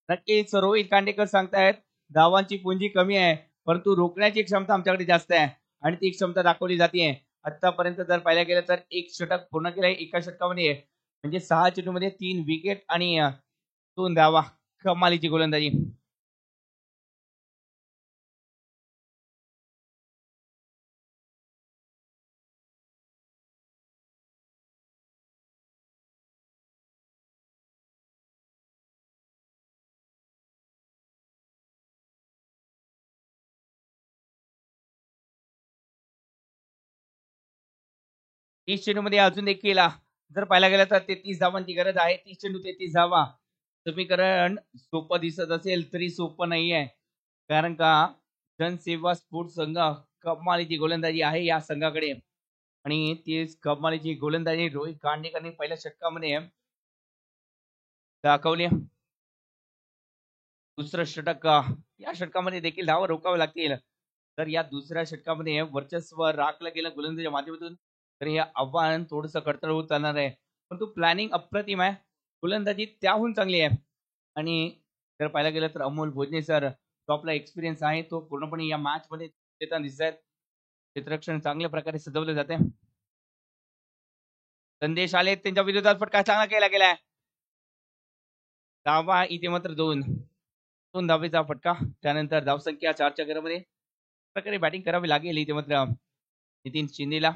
नक्कीच रोहित कांडेकर सांगतायत धावांची पुंजी कमी आहे, परंतु रोखण्याची क्षमता आमच्याकडे जास्त आहे आणि ती क्षमता दाखवली जाते. आतापर्यंत जर पाहिलं गेलं तर एक षटक पूर्ण केलंय एका षटकामध्ये, म्हणजे 6 चेंडूमध्ये 3 विकेट आणि 2 धावा. कमालीची गोलंदाजी. तीस चेंडूमध्ये अजून देखील जर पाहायला गेलं तर 33 धावांची गरज आहे. 30 चेंडू 33 धावा. समीकरण सोपं दिसत असेल तरी सोपं नाहीये, कारण का जनसेवा स्पोर्ट्स संघ कमालीची गोलंदाजी आहे या संघाकडे आणि तीच कमालीची गोलंदाजी रोहित कांडेकरने पहिल्या षटकामध्ये दाखवली. दुसरं षटक या षटकामध्ये देखील धावा रोखाव्या लागतील. तर या दुसऱ्या षटकामध्ये वर्चस्व राखलं गेलं गोलंदाजीच्या माध्यमातून, तर हे आव्हान थोडंसं खडतर होत चालणार आहे. परंतु प्लॅनिंग अप्रतिम आहे, गोलंदाजी त्याहून चांगली आहे आणि जर पाहायला गेलं तर अमोल भोजने सर, तो आपला एक्सपिरियन्स आहे तो पूर्णपणे या मॅच मध्ये देताना दिसत आहेत. क्षेत्ररक्षण चांगल्या प्रकारे सजवलं जाते. संदेश आले त्यांच्या विरोधात फटका चांगला केला गेलाय. धावा इथे मात्र 2 धावेचा फटका. त्यानंतर धावसंख्या 4च्या घरामध्ये प्रकारे बॅटिंग करावी लागेल इथे मात्र नितीन शिंदेला.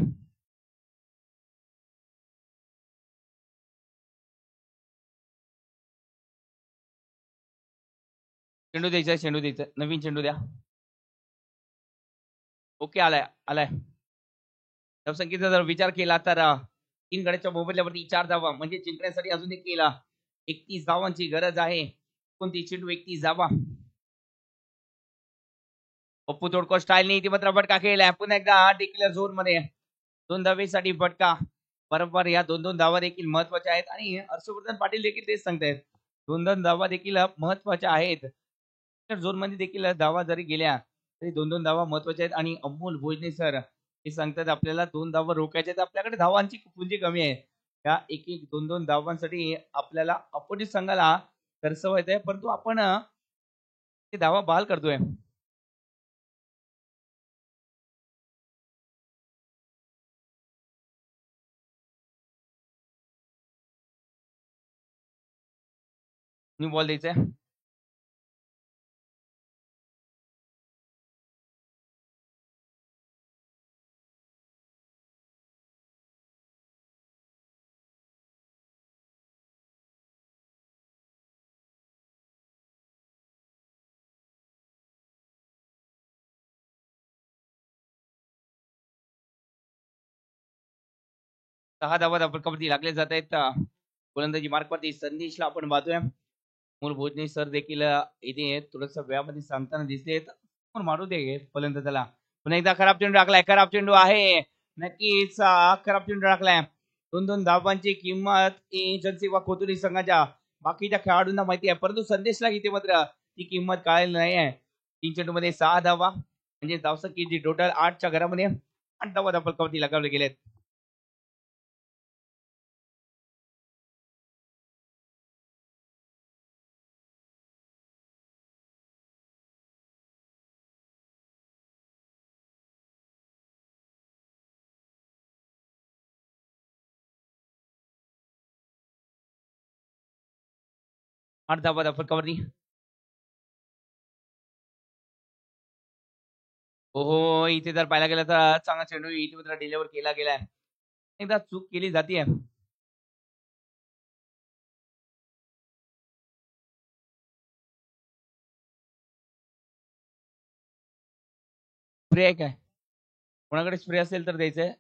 चेंडू द्यायचा नवीन चेंडू द्या. ओके, आलाय आलाय. धावसंख्येचा जर विचार केला तर 3 गड्याच्या मोबदल्यावरती 4 धावा, म्हणजे जिंकण्यासाठी अजून एक केला. 31 धावांची गरज आहे. 29 चेंडू 31 धावा. पप्पू तोडको स्टाईलने इथे मात्र फटका खेळलाय. पुन्हा एकदा डिक्लेअर झोन मध्ये 2 धावेसाठी फटका. बरोबर या 2-2 धावा देखील महत्वाच्या आहेत आणि हर्षवर्धन पाटील देखील तेच सांगतायत 2-2 धावा देखील महत्वाच्या आहेत. झोन मध्ये देखील धावा जरी गेल्या तरी 2-2 धावा महत्वाच्या आहेत आणि अमोल भोजने सर हे सांगतात आपल्याला 2 धावा रोखायच्या आहेत. आपल्याकडे धावांची पुंजी कमी आहे. त्या एक एक 2-2 धावांसाठी आपल्याला अपोजिट संघाला तरसवायचं आहे, परंतु आपण ते धावा बहाल करतोय. न्यू बॉल द्यायचा. सहा धावा धावपटकावरती लागले जात आहेत. गोलंदाजी मार्कवरती संदेशला आपण पाहतोय. मूल भोजने सर देखील इथे थोडस वेळामध्ये सांगताना दिसते. मारू दे फलंदाजाला. पुन्हा एकदा खराब चेंडू टाकलाय. खराब चेंडू आहे. नक्कीच खराब चेंडू टाकलाय. 2-2 धावांची किंमत जनसेवा कोथुरी संघाच्या बाकीच्या खेळाडूंना माहिती आहे, परंतु संदेशला इथे मात्र ती किंमत कळाली नाही आहे. 3 चेंडूमध्ये 6 धावा, म्हणजे धावसंख्येची टोटल 8च्या घरामध्ये 8 धावा धावपटकावरती लगावले गेलेत. आठ धावा धावपटकावरती. हो हो, इथे जर पाहायला गेलं तर चांगला चेंडू इथे मात्र डिलिव्हर केला गेलाय. एकदा चूक केली जाते. स्प्रे आहे काय? कोणाकडे स्प्रे असेल तर द्यायचंय.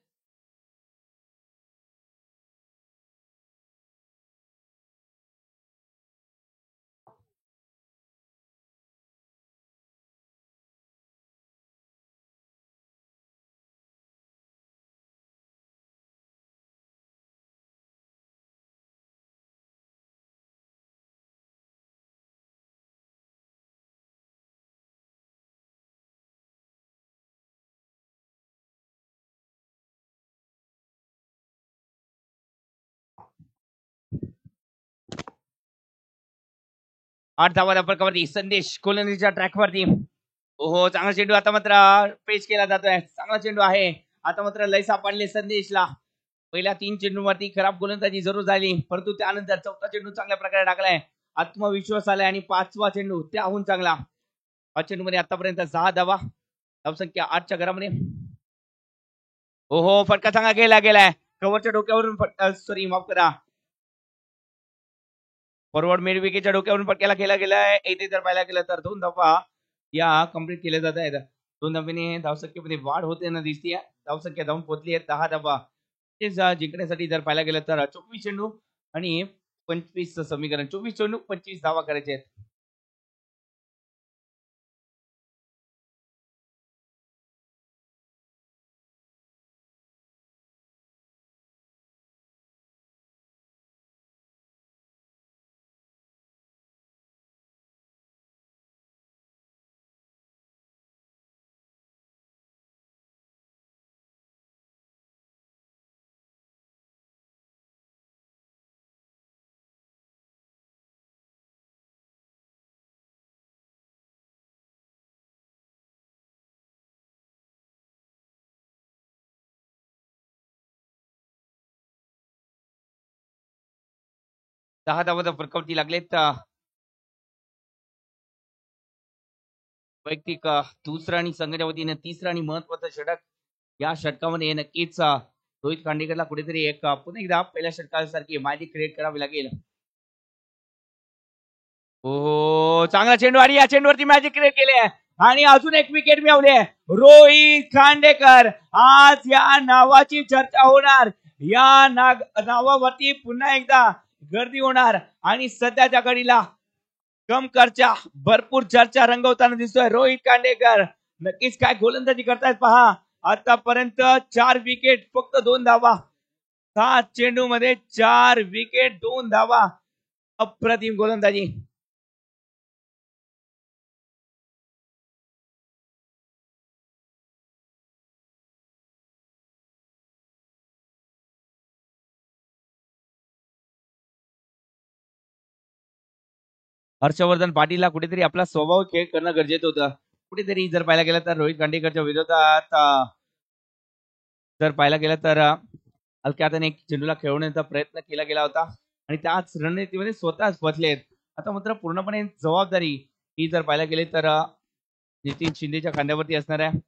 8 धावा फलकावरती संदेश गोलंदाजीच्या ट्रॅकवरती. ओहो चांगला चेंडू आता मात्र पेच केला जातोय. चांगला चेंडू आहे. आता मात्र लय सापडले संदेशला. पहिल्या 3 चेंडूवरती खराब गोलंदाजी जरूर झाली, परंतु त्यानंतर चौथा चेंडू चांगल्या प्रकारे टाकलाय. आत्मविश्वास आलाय आणि 5वा चेंडू त्याहून चांगला. 5 चेंडूमध्ये आतापर्यंत 6 धावा. धावसंख्या 8च्या घरामध्ये. ओहो फटका चांगला गेलाय. कव्हरच्या डोक्यावरून सॉरी माफ करा, फॉरवर्ड मिड विकेटच्या डोक्यावरून फटक्याला केला गेलाय. इथे जर पाहायला गेलं तर 2 धावा या कंप्लीट केल्या जात आहेत. 2 धावेने धावसंख्येमध्ये वाढ होते ना दिसतीये. धावसंख्या जाऊन पोहोचली आहे 10 धावा. जिंकण्यासाठी जर पाहायला गेलं तर 24 चेंडू आणि 25 समीकरण. 24 चेंडू 25 धावा करायचे आहेत. दहा धावाचा फरकावरती लागलेत. वैयक्तिक दुसरा आणि संघाच्या वतीने तिसरा आणि महत्वाचा षटक. या षटकामध्ये नक्कीच रोहित खांडेकरला कुठेतरी एक पुन्हा एकदा पहिल्या षटकासारखी मॅजिक क्रिएट करावी लागेल. हो चांगला चेंडू आणि या चेंडूवरती मॅजिक क्रिएट केली आहे आणि अजून एक विकेट मिळवली आहे. रोहित खांडेकर, आज या नावाची चर्चा होणार. या नावावरती पुन्हा एकदा गर्दी होणार आणि सध्याच्या घडीला कमकरच्या भरपूर चर्चा रंगवताना दिसतोय रोहित खांडेकर. नक्कीच काय गोलंदाजी करतायत पहा. आतापर्यंत 4 विकेट, फक्त 2 धावा. 7 चेंडू मध्ये 4 विकेट, 2 धावा. अप्रतिम गोलंदाजी. हर्षवर्धन पाटीलला कुठेतरी आपला स्वभाव खेळ करणं गरजेचं होतं. कुठेतरी जर पाहायला गेलं तर रोहित खांडेकरच्या विरोधात जर पाहायला गेलं तर हलक्या हाताने एक चेंडूला खेळवण्याचा प्रयत्न केला गेला होता आणि त्याच रणनीतीमध्ये स्वतःच बसलेत. आता मात्र पूर्णपणे जबाबदारी ही जर पाहायला गेली तर नितीन शिंदेच्या खांद्यावरती असणार आहे.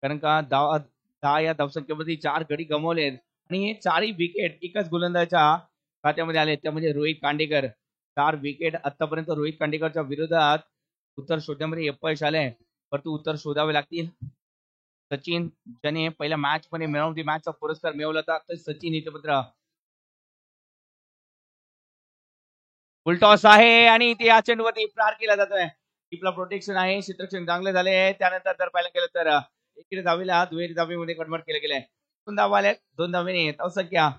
कारण का 10 या धावसंख्येवरती 4 गडी गमावलेत आणि हे 4ही विकेट एकाच गोलंदाजाच्या खात्यामध्ये आले. त्यामध्ये रोहित खांडेकर 4 विकेट. आतापर्यंत रोहित खांडेकरच्या विरोधात उत्तर शोधण्यामध्ये अपयश आलंय, परंतु उत्तर शोधावे लागतील. सचिन ज्याने पहिल्या मॅच मध्ये मॅन मॅचचा पुरस्कार मिळवला होता, तर सचिन इथे मात्र फुलटॉस आहे आणि ते या चेंडूवरती प्रहार केला जातोय. टिपला प्रोटेक्शन आहे, क्षेत्ररक्षण चांगले झाले. त्यानंतर जर पाहायला गेलं तर एकेरी धावेला दुहेरी धावेमध्ये कन्वर्ट केलं गेलंय. 2 धावा आल्या. 2 धावेने धावसंख्या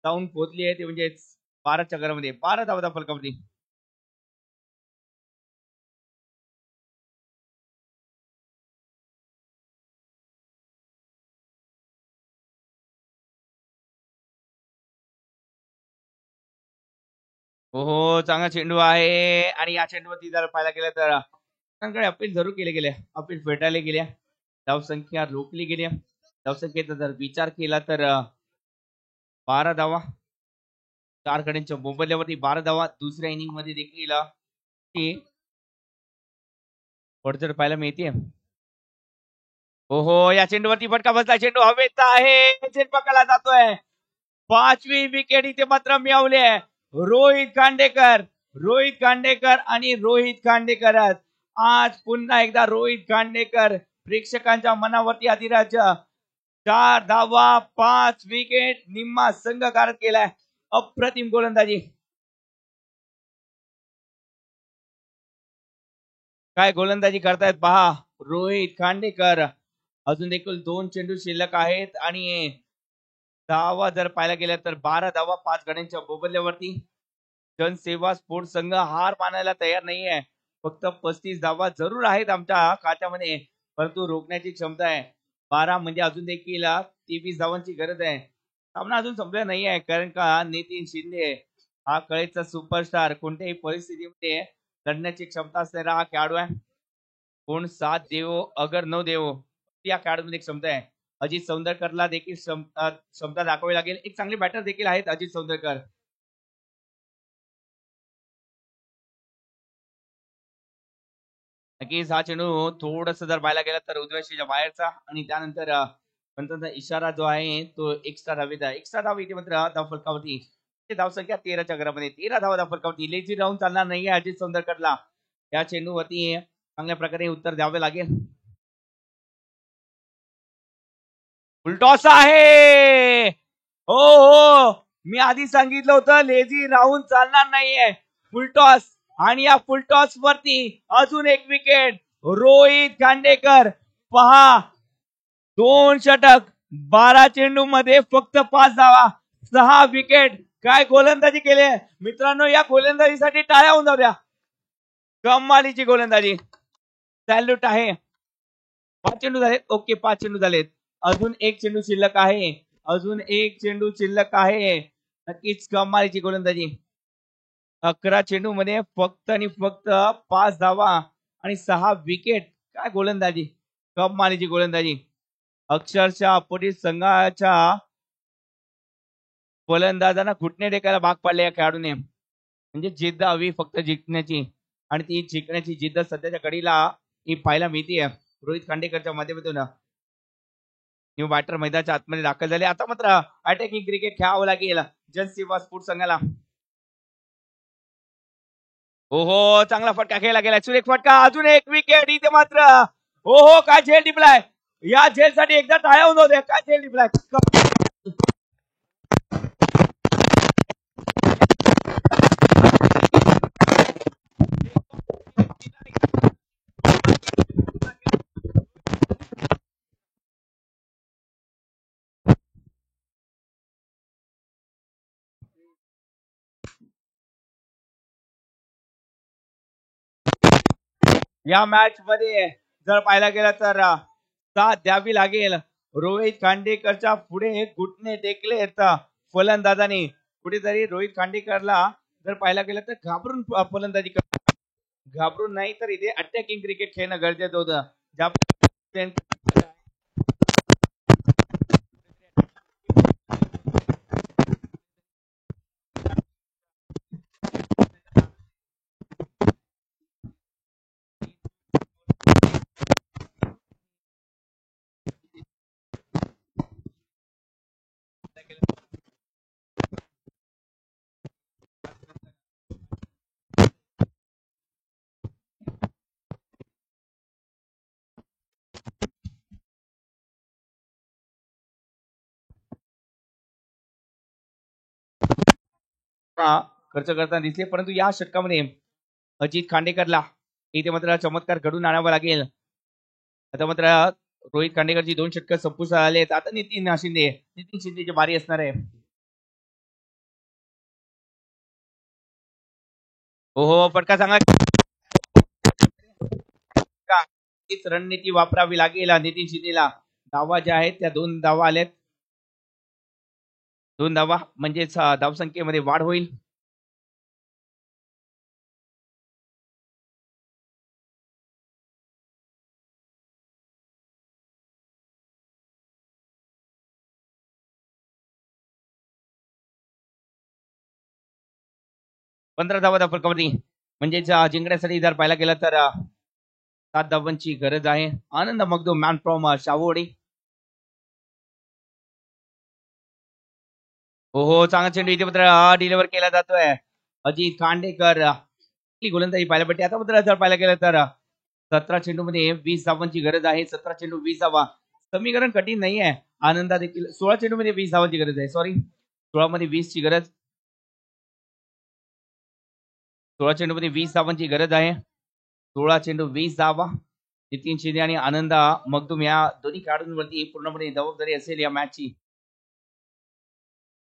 जाऊन पोहोचली आहे, ते म्हणजे 12च्या घरामध्ये. 12 धावाचा फलकावरती. हो चांगला चेंडू आहे आणि या चेंडूवरती जर पाहायला गेलं तर कडे अपील जरूर केले गेले. अपील फेटाळले गेल्या. धावसंख्या रोखली गेली. धावसंख्येचा जर विचार केला तर 12 धावा. 4 गड्यांच्या मोबदल्यावरती 12 धावा. दुसऱ्या इनिंग मध्ये देखील पडझड पाहायला मिळते. ओहो या चेंडूवरती फटका बसला. चेंडू हवेत आहे, चेंडपकाला जातोय. 5वी विकेट इथे मात्र मिळवली आहे. रोहित खांडेकर आणि रोहित खांडेकरच. आज पुन्हा एकदा रोहित खांडेकर प्रेक्षकांच्या मनावरती अधिराज्य. 4 धावा, 5 विकेट, निम्मा संघ गारद केलाय. अप्रतिम गोलंदाजी. काय गोलंदाजी करतायत पहा रोहित खांडेकर. अजून देखील 2 चेंडू शिल्लक आहेत आणि धावा जर पाहायला गेल्या तर 12 धावा 5 गड्यांच्या मोबदल्यावरती. जनसेवा स्पोर्ट्स संघ हार मानायला तयार नाहीये. फक्त 35 धावा जरूर आहेत आमच्या खात्यामध्ये, परंतु रोखण्याची क्षमता आहे 12. म्हणजे अजून देखील 23 धावांची गरज आहे. सामना अजून संपला नाहीये, कारण का नितीन शिंदे हा कळेचा सुपरस्टार कोणत्याही परिस्थितीमध्ये लढण्याची क्षमता असणारा हा खेळाडू आहे. कोण साथ देवो अगर न देवो या खेळाडूमध्ये क्षमता आहे. अजित सौंदरकरला देखील क्षमता दाखवावी लागेल. एक चांगले बॅटर देखील आहेत अजित सौंदरकर. नक्कीच हा चेंडू थोडस जर पाहायला गेला तर उजव्या बाहेरचा आणि त्यानंतर पंचांचा इशारा जो आहे तो एक्स्ट्रा धावेचा. एक्स्ट्रा धाव इथे मात्र धाव फलकावरती. धाव संख्या 13च्या घरामध्ये 13 धावा धाव फलकावरती. लेझी राहून चालणार नाहीये अजित सौंदरकरला. या चेंडूवरती चांगल्या प्रकारे उत्तर द्यावे लागेल. फुलटॉस आहे. हो हो मी आधी सांगितलं होतं लेझी राहून चालणार नाहीये. फुलटॉस आणि या फुलटॉस वरती अजून एक विकेट. रोहित खांडेकर पहा 2 षटक 12 चेंडू मध्ये फक्त 5 धावा 6 विकेट. काय गोलंदाजी केली मित्रांनो. या गोलंदाजीसाठी टाळ्या होऊन जाऊ द्या. कमालीची गोलंदाजी. सॅल्यूट आहे. 5 चेंडू झालेत. ओके 5 चेंडू झालेत. अजून एक चेंडू शिल्लक आहे. अजून एक चेंडू शिल्लक आहे. नक्कीच कमालीची गोलंदाजी. 11 चेंडू मध्ये फक्त आणि फक्त 5 धावा आणि 6 विकेट. काय गोलंदाजी. कमालीची गोलंदाजी. अक्षरशः अपोजिट संघाच्या फलंदाजांना घुटणे टेकायला भाग पाडले या खेळाडूने. म्हणजे जिद्द हवी फक्त जिंकण्याची आणि ती जिंकण्याची जिद्द सध्याच्या घडीला ही पाहायला मिळते रोहित खांडेकरच्या माध्यमातून. न्यू बॅटर मैदानाच्या आतमध्ये दाखल झाले. आता मात्र अटॅकिंग क्रिकेट खेळावं लागेल जनसेवा स्पोर्ट्स संघाला. हो हो चांगला फटका खेळला गेला. सुरेख फटका. अजून एक विकेट इथे मात्र. हो हो काय झेल टिपलाय. या झेलसाठी एकदा टाळ्या होऊन होते. काय झेल टिपलाय. या मॅच मध्ये जर पाहायला गेलं तर साथ द्यावी लागेल. रोहित खांडेकरच्या पुढे घुटणे टेकले फलंदाजाने. कुठेतरी रोहित खांडेकरला जर पाहायला गेलं तर घाबरून फलंदाजी घाबरून नाही तर इथे अटॅकिंग क्रिकेट खेळणं गरजेचं होतं. ज्या खर्च करताना दिसले. परंतु या षटकामध्ये अजित खांडेकरला इथे मात्र चमत्कार घडून आणावा लागेल. आता मात्र रोहित खांडेकरची 2 षटकं संपुष्टात आले. आता नितीन शिंदेची बारी असणार आहे. हो हो फटका चांगला. रणनीती वापरावी लागेल नितीन शिंदेला. धावा ज्या आहेत त्या 2 धावा आल्यात. 2 धावा म्हणजेच धावसंख्येमध्ये वाढ होईल. पंधरा धावा धाव फलकावरती. म्हणजे जिंकण्यासाठी जर पाहायला गेलं तर 7 धावांची गरज आहे. आनंद मगदूम मॅन फ्रॉम शावोडी. हो हो चांगला चेंडू इथे मात्र डिलिव्हर केला जातोय. अजित खांडेकर गोलंदाजी पाहायला भेटते. आता मात्र जर पाहायला गेलं तर 17 चेंडू मध्ये 20 धावांची गरज आहे. 17 चेंडू 20 धावा समीकरण कठीण नाही आहे. आनंदा देखील 16 चेंडू मध्ये 20 धावांची गरज आहे. सॉरी 16 मध्ये 20 ची गरज. 16 चेंडू मध्ये 20 धावांची गरज आहे. 16 चेंडू 20 धावा. नितीन शिंदे आणि आनंदा मगदूम या दोन्ही खेळाडूंवरती पूर्णपणे जबाबदारी असेल या मॅचची.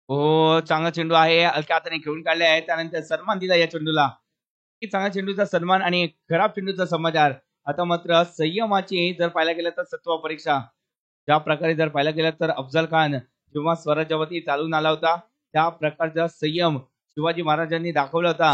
हो चांगला चेंडू आहे. हलक्या हाताने खेळून काढले आहे. त्यानंतर सन्मान दिला या चेंडूला. चांगल्या चेंडूचा सन्मान आणि खराब चेंडूचा समाचार. आता मात्र संयमाची जर पाहायला गेलं तर सत्व परीक्षा. ज्या प्रकारे जर पाहायला गेलं तर अफजल खान जेव्हा स्वराज्यावरती चालून आला होता त्या प्रकारचा संयम शिवाजी महाराजांनी दाखवला होता.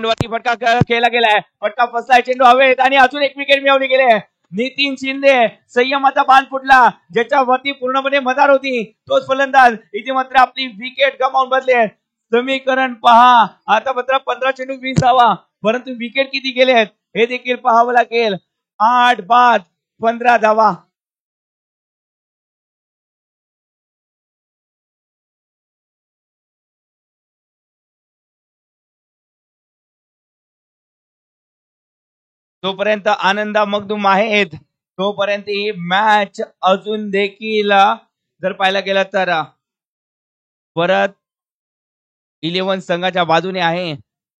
चेंडूवरती फटका खेळला गेलाय, फटका फसलाय, चेंडू हवेत आणि अजून एक विकेट मिळवली गेली. नितीन शिंदे संयमाचा बाण फुटला, ज्याच्यावरती पूर्णपणे मदार होती तोच फलंदाज इथे मात्र आपली विकेट गमावून बसले. समीकरण पहा, आता मात्र 15 चेंडू 20 धावा, परंतु विकेट किती गेलेत हे देखील पाहावं लागेल. 8 बाद 15 धावा. तोपर्यंत आनंदा मगदूम आहेत, तोपर्यंत ही मॅच अजून देखील जर पाहायला गेलं तर परत 11 संघाच्या बाजूने आहे.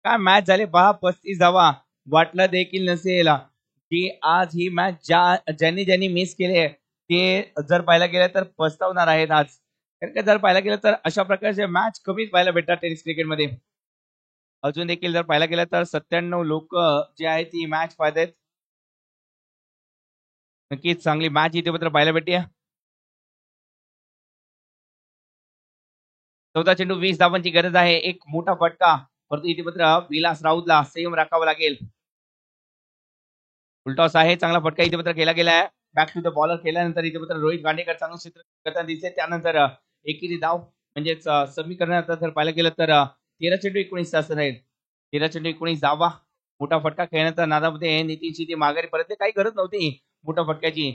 काय मॅच झाले पहा, 35 धावा. वाटलं देखील नसेल की आज ही मॅच ज्यांनी ज्यांनी मिस केले ते जर पाहायला गेलं तर पस्तावणार आहेत आज. कारण का जर पाहायला गेलं तर अशा प्रकारचे मॅच कमीच पाहायला भेटतात टेनिस क्रिकेटमध्ये. अजून देखील जर पाहायला गेलं तर 97 लोक जे आहेत ती मॅच पाहतात. नक्कीच चांगली मॅच इथे मात्र पाहायला भेटते. 14 चेंडू 20 धावांची गरज आहे. एक मोठा फटका, परंतु इथे मात्र विलास राऊतला संयम राखावा लागेल. फुलटॉस आहे, चांगला फटका इथे मात्र केला गेला आहे. बॅक टू द बॉलर केल्यानंतर इथे मात्र रोहित गांडेकर चांगलं क्षेत्र करताना दिसते. त्यानंतर एकेरी धाव म्हणजेच समीकरणात जर पाहायला गेलं तर 13 चेंडू 19 तास आहेत. 13 चेंडू 19 धावा. मोठा फटका खेळण्याच्या नादामध्ये नितीन शिंदे माघारी परतले. काही गरज नव्हती मोठ्या फटक्याची,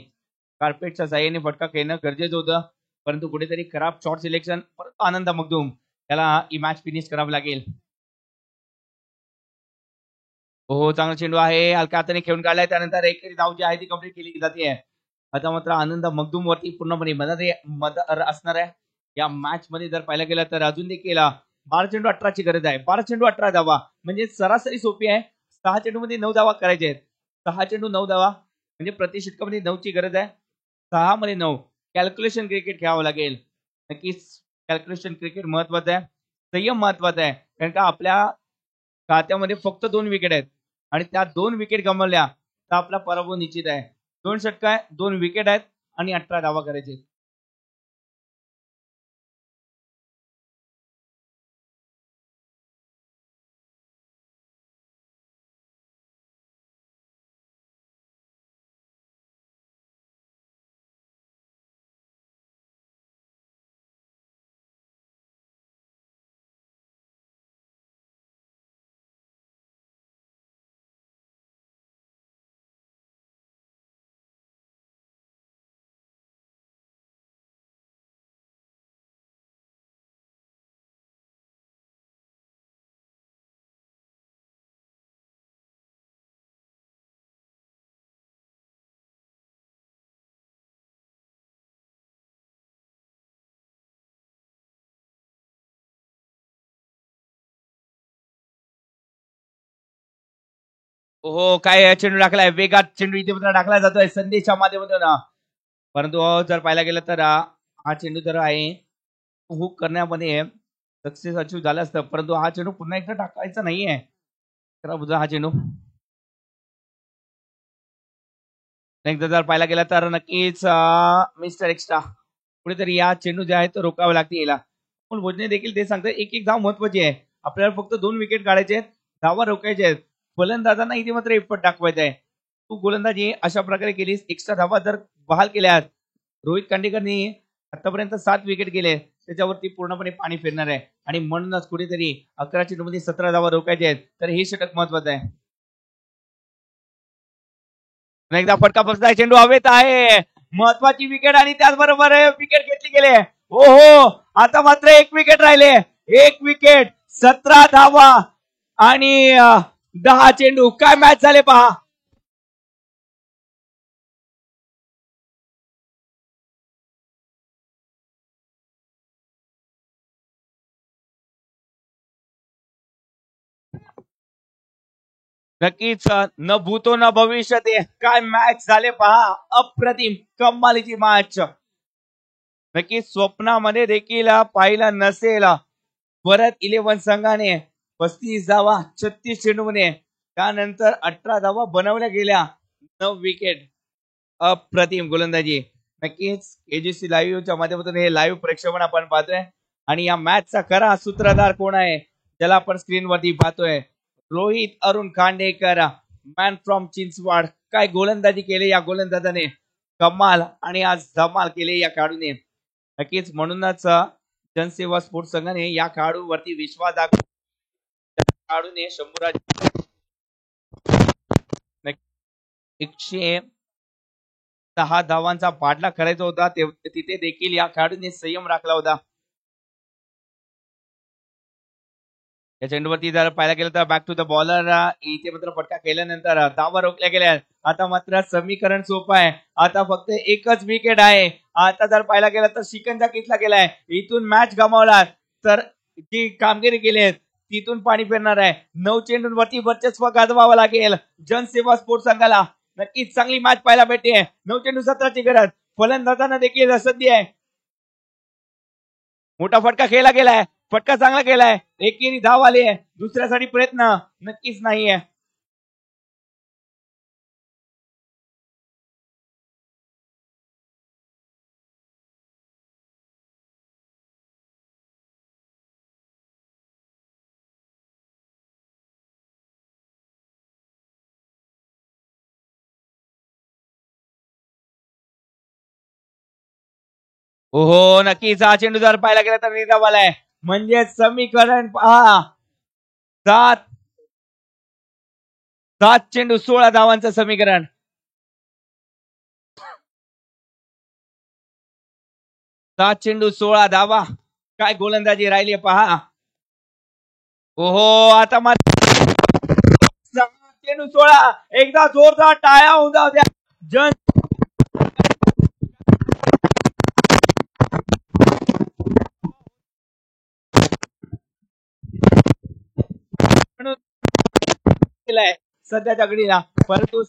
कार्पेटच्या साह्याने फटका खेळणं गरजेचं होतं, परंतु कुठेतरी खराब शॉट सिलेक्शन. परंतु आनंद मगदूम त्याला ही मॅच फिनिश करावी लागेल. हो, चांगला चेंडू आहे, हलक्या हाताने खेळून काढलाय. त्यानंतर एकेरी धाव जी आहे ती कंप्लीट केली जाते. आता मात्र आनंद मगदूम वरती पूर्णपणे मदत असणार आहे या मॅच मध्ये. जर पाहायला गेलं तर अजून देखील 12 चेंडू 18 ची गरज आहे. 12 चेंडू 18 धावा म्हणजे सरासरी सोपी आहे. 6 चेंडू मध्ये 9 धावा करायचे आहेत. 6 चेंडू 9 धावा म्हणजे प्रति षटकामध्ये 9 ची गरज आहे. 6 मध्ये 9. कॅल्क्युलेशन क्रिकेट खेळावं लागेल. नक्कीच कॅल्क्युलेशन क्रिकेट महत्वाचं आहे, संयम महत्वाचा आहे. कारण का आपल्या खात्यामध्ये फक्त 2 विकेट आहेत आणि त्या 2 विकेट गमावल्या तर आपला पराभव निश्चित आहे. 2 षटक आहे, 2 विकेट आहेत आणि 18 धावा करायचे. हो, काय चेंडू टाकलाय, वेगात चेंडू इथे मात्र टाकला जातोय संदेशच्या माध्यमातून. परंतु जर पाहायला गेलं तर हा चेंडू तर आहे हुक करण्यामध्ये सक्सेस अचीव झाला असतं, परंतु हा चेंडू पुन्हा एकदा टाकायचा नाहीये. खराब हा चेंडू. एकदा जर पाहायला गेला तर नक्कीच मिस्टर एक्स्ट्रा कुठेतरी या चेंडू जे आहे तो रोखावे लागतील याला. पण भोजने देखील ते सांगतात एक एक धाव महत्वाची आहे. आपल्याला फक्त 2 विकेट काढायचे आहेत, धावा रोखायचे आहेत. फलंदाजांना इथे मात्र इफत दाखवायचा आहे. तू गोलंदाजी अशा प्रकारे केलीस, एक्स्ट्रा धावा जर बहाल केल्यात. रोहित कांडेकरनी आतापर्यंत 7 विकेट गेले, त्याच्यावरती पूर्णपणे पाणी फिरणार आहे आणि म्हणूनच कुठेतरी 11 चेंडूमध्ये 17 धावा रोखायचे आहेत. तर हे षटक महत्वाचं आहे. एकदा फटका बसलाय, चेंडू हवेत आहे, महत्वाची विकेट आणि त्याचबरोबर विकेट घेतली गेले. हो हो, आता मात्र 1 विकेट राहिले. 1 विकेट 17 धावा आणि 10 चेंडू. काय मॅच झाले पहा. नक्कीच न भूतो न भविष्यते. काय मॅच झाले पहा, अप्रतिम कमालीची मॅच. नक्कीच स्वप्नामध्ये देखील पाहिलं नसेल. परत 11 संघाने 35 धावा 36 चेंडूमध्ये, त्यानंतर 18 धावा बनवल्या गेल्या, 9 विकेट. अप्रतिम गोलंदाजी. नक्कीच एजीसी लाईव्हच्या माध्यमातून हे लाईव्ह प्रेक्षेपण आपण पाहतोय आणि या मॅचचा खरा सूत्रधार कोण आहे ज्याला आपण स्क्रीनवरती पाहतोय. Rohit Arun Khandekar, man from Chinchwad. काय गोलंदाजी केली या गोलंदाजाने, कमाल आणि आज धमाल केली या खेळाडूने. नक्कीच म्हणूनच जनसेवा स्पोर्ट्स संघाने या खेळाडूवरती विश्वास दाखवला. खेळाडूने शंभूराज 106 धावांचा पाठलाग करायचा होता, तिथे देखील या खेळाडूने संयम राखला होता. या चेंडूवरती जर पाहायला गेलं तर बॅक टू द बॉलर, इथे मात्र फटका केल्यानंतर धावा रोखल्या गेल्या. आता मात्र समीकरण सोपं आहे, आता फक्त एकच विकेट आहे. आता जर पाहायला गेलं तर शिकंजा किसला गेलाय, इथून मॅच गमावला तर जी कामगिरी केली आहे तिथून पाणी फिरणार आहे. 9 चेंडूंवरती वर्चस्व गाजवावं लागेल जनसेवा स्पोर्ट्स संघाला. नक्कीच चांगली मॅच पाहायला भेटते. 9 चेंडू 17ची गरज, फलंदाजांना देखील संधी आहे. मोठा फटका खेळला गेलाय, फटका चांगला केलाय, एकेरी धाव आली आहे. दुसऱ्यासाठी प्रयत्न नक्कीच नाहीये. ओहो, नक्कीच हा चेंडू जर पाहायला गेला तर निर्धाव आलाय, म्हणजे समीकरण पहा. 7 चेंडू 16 धावांचं समीकरण. 7 चेंडू 16 धावा. काय गोलंदाजी राहिली पहा. ओहो, आता मात्र 7 चेंडू 16. एकदा जोरदार टाळ्या होऊन जाऊ द्या. जन सध्याच्या घडीला, परंतु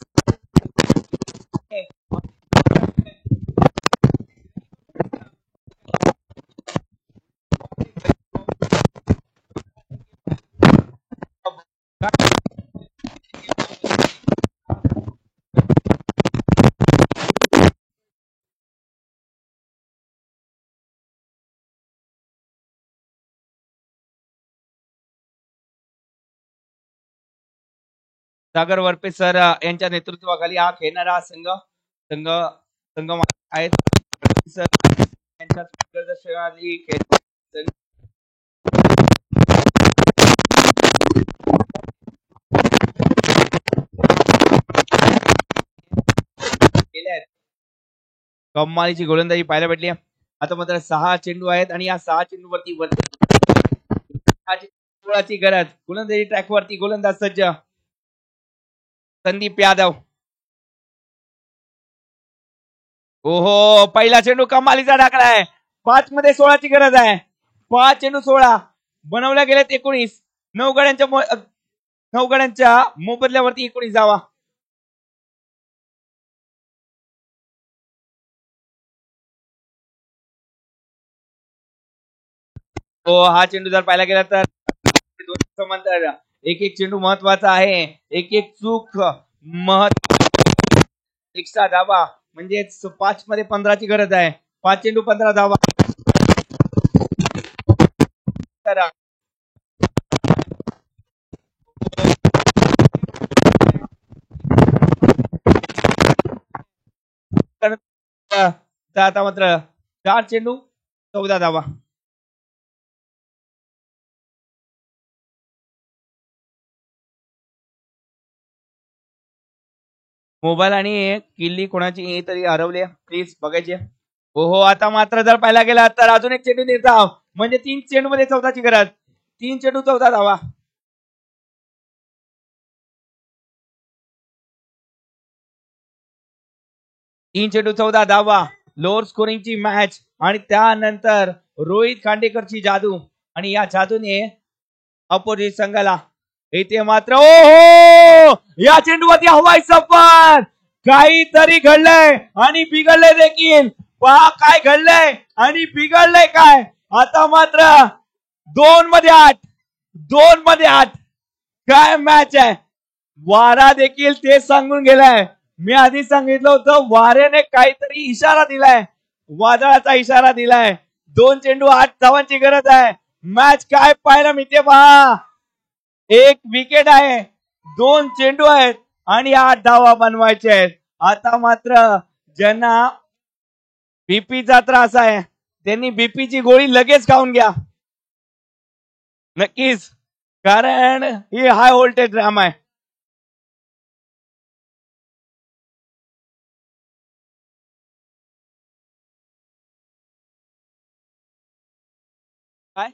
सागर वरपे सर यांच्या नेतृत्वाखाली हा खेळणारा संघ आहेत. सर यांच्या मार्गदर्शनाखाली कमालीची गोलंदाजी पाहायला भेटली. आता मात्र 6 चेंडू आहेत आणि या 6 चेंडूवरती 16ची गरज. गोलंदाजी ट्रॅकवरती, गोलंदाज सज्ज संदीप यादव. ओहो, पहिला चेंडू कमालीचा टाकलाय. 5 मध्ये 16ची गरज आहे. 5 चेंडू 16 बनवल्या गेलेत 19. 9 गड्यांच्या मोबदल्यावरती 19 जावा. हा चेंडू जर पाहायला गेला तर समांतर एक चेंडू महत्वाचा आहे. एक चूक एक्स्ट्रा धावा, म्हणजे 5 मध्ये 15ची गरज आहे. 5 चेंडू 15 धावा. आता मात्र 4 चेंडू 14 धावा. मोबाईल आणि किल्ली कोणाची तरी हरवली, प्लीज बघायचे. ओहो, आता मात्र जर पाहायला गेला तर अजून एक चेंडू निर्धाव, म्हणजे 3 चेंडू मध्ये 14ची गरज. 3 चेंडू 14 धावा. 3 चेंडू 14 धावा. लोअर स्कोरिंगची मॅच आणि त्यानंतर रोहित खांडेकरची जादू, आणि या जादूने अपोजिट संघाला इथे मात्र ओहो, या चेंडूवरती हवाई सफर. काहीतरी घडलंय आणि बिघडलंय देखील. पहा काय घडलंय आणि बिघडलंय काय. आता मात्र 2 मध्ये 8 काय मॅच आहे. वारा देखील ते सांगून गेलाय. मी आधी सांगितलं होतं वाऱ्याने काहीतरी इशारा दिलाय, वादळाचा इशारा दिलाय. 2 चेंडू 8 धावांची गरज आहे. मॅच काय पाहायला मिळते पहा. एक विकेट आहे, 2 चेंडू आहेत आणि 8 धावा बनवायचे आहेत. आता मात्र ज्यांना बीपीचा त्रास आहे त्यांनी बीपीची गोळी लगेच खाऊन घ्या. नक्कीच, कारण ही हाय व्होल्टेज ड्रामा आहे. काय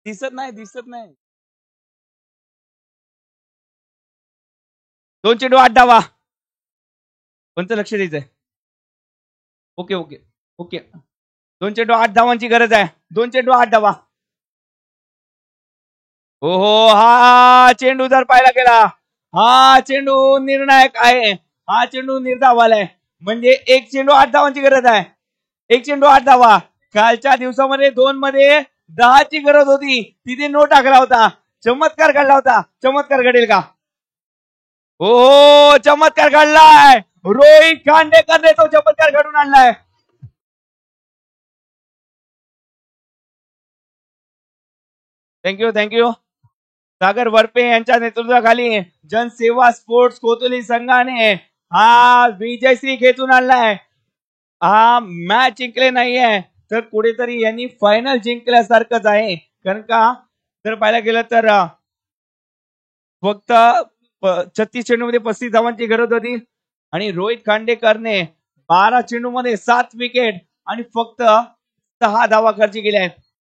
दिसत नाही, दिसत नाही. 2 चेंडू 8 धावा. कोणतं लक्ष द्यायचंय? Okay okay okay. 2 चेंडू 8 धावांची गरज आहे. 2 चेंडू 8 धावा. हो हो, हा चेंडू जर पाहिला गेला, हा चेंडू निर्णायक आहे. हा चेंडू निर्धावाला आहे. म्हणजे 1 चेंडू 8 धावांची गरज आहे. 1 चेंडू 8 धावा. कालच्या दिवसामध्ये 2 मध्ये 10 ची गरज होती, तिथे नो टाकला होता. चमत्कार घडला होता. चमत्कार घडेल का? हो, चमत्कार घडलाय. रोहित खांडेकरने तो चमत्कार घडून आणलाय. Thank you thank you. सागर वरपे यांच्या नेतृत्वाखाली जनसेवा स्पोर्ट्स कोतुली संघाने हा विजयश्री खेचून आणलाय. हा मॅच जिंकले नाहीये तर कुठेतरी यांनी फायनल जिंकल्यासारखंच आहे. कारण का जर पाहायला गेलं तर फक्त 36 चेंडूमध्ये 35 धावांची गरज होती आणि रोहित खांडेकरने 12 चेंडूमध्ये 7 विकेट आणि फक्त 6 धावा खर्च केल्या आहेत.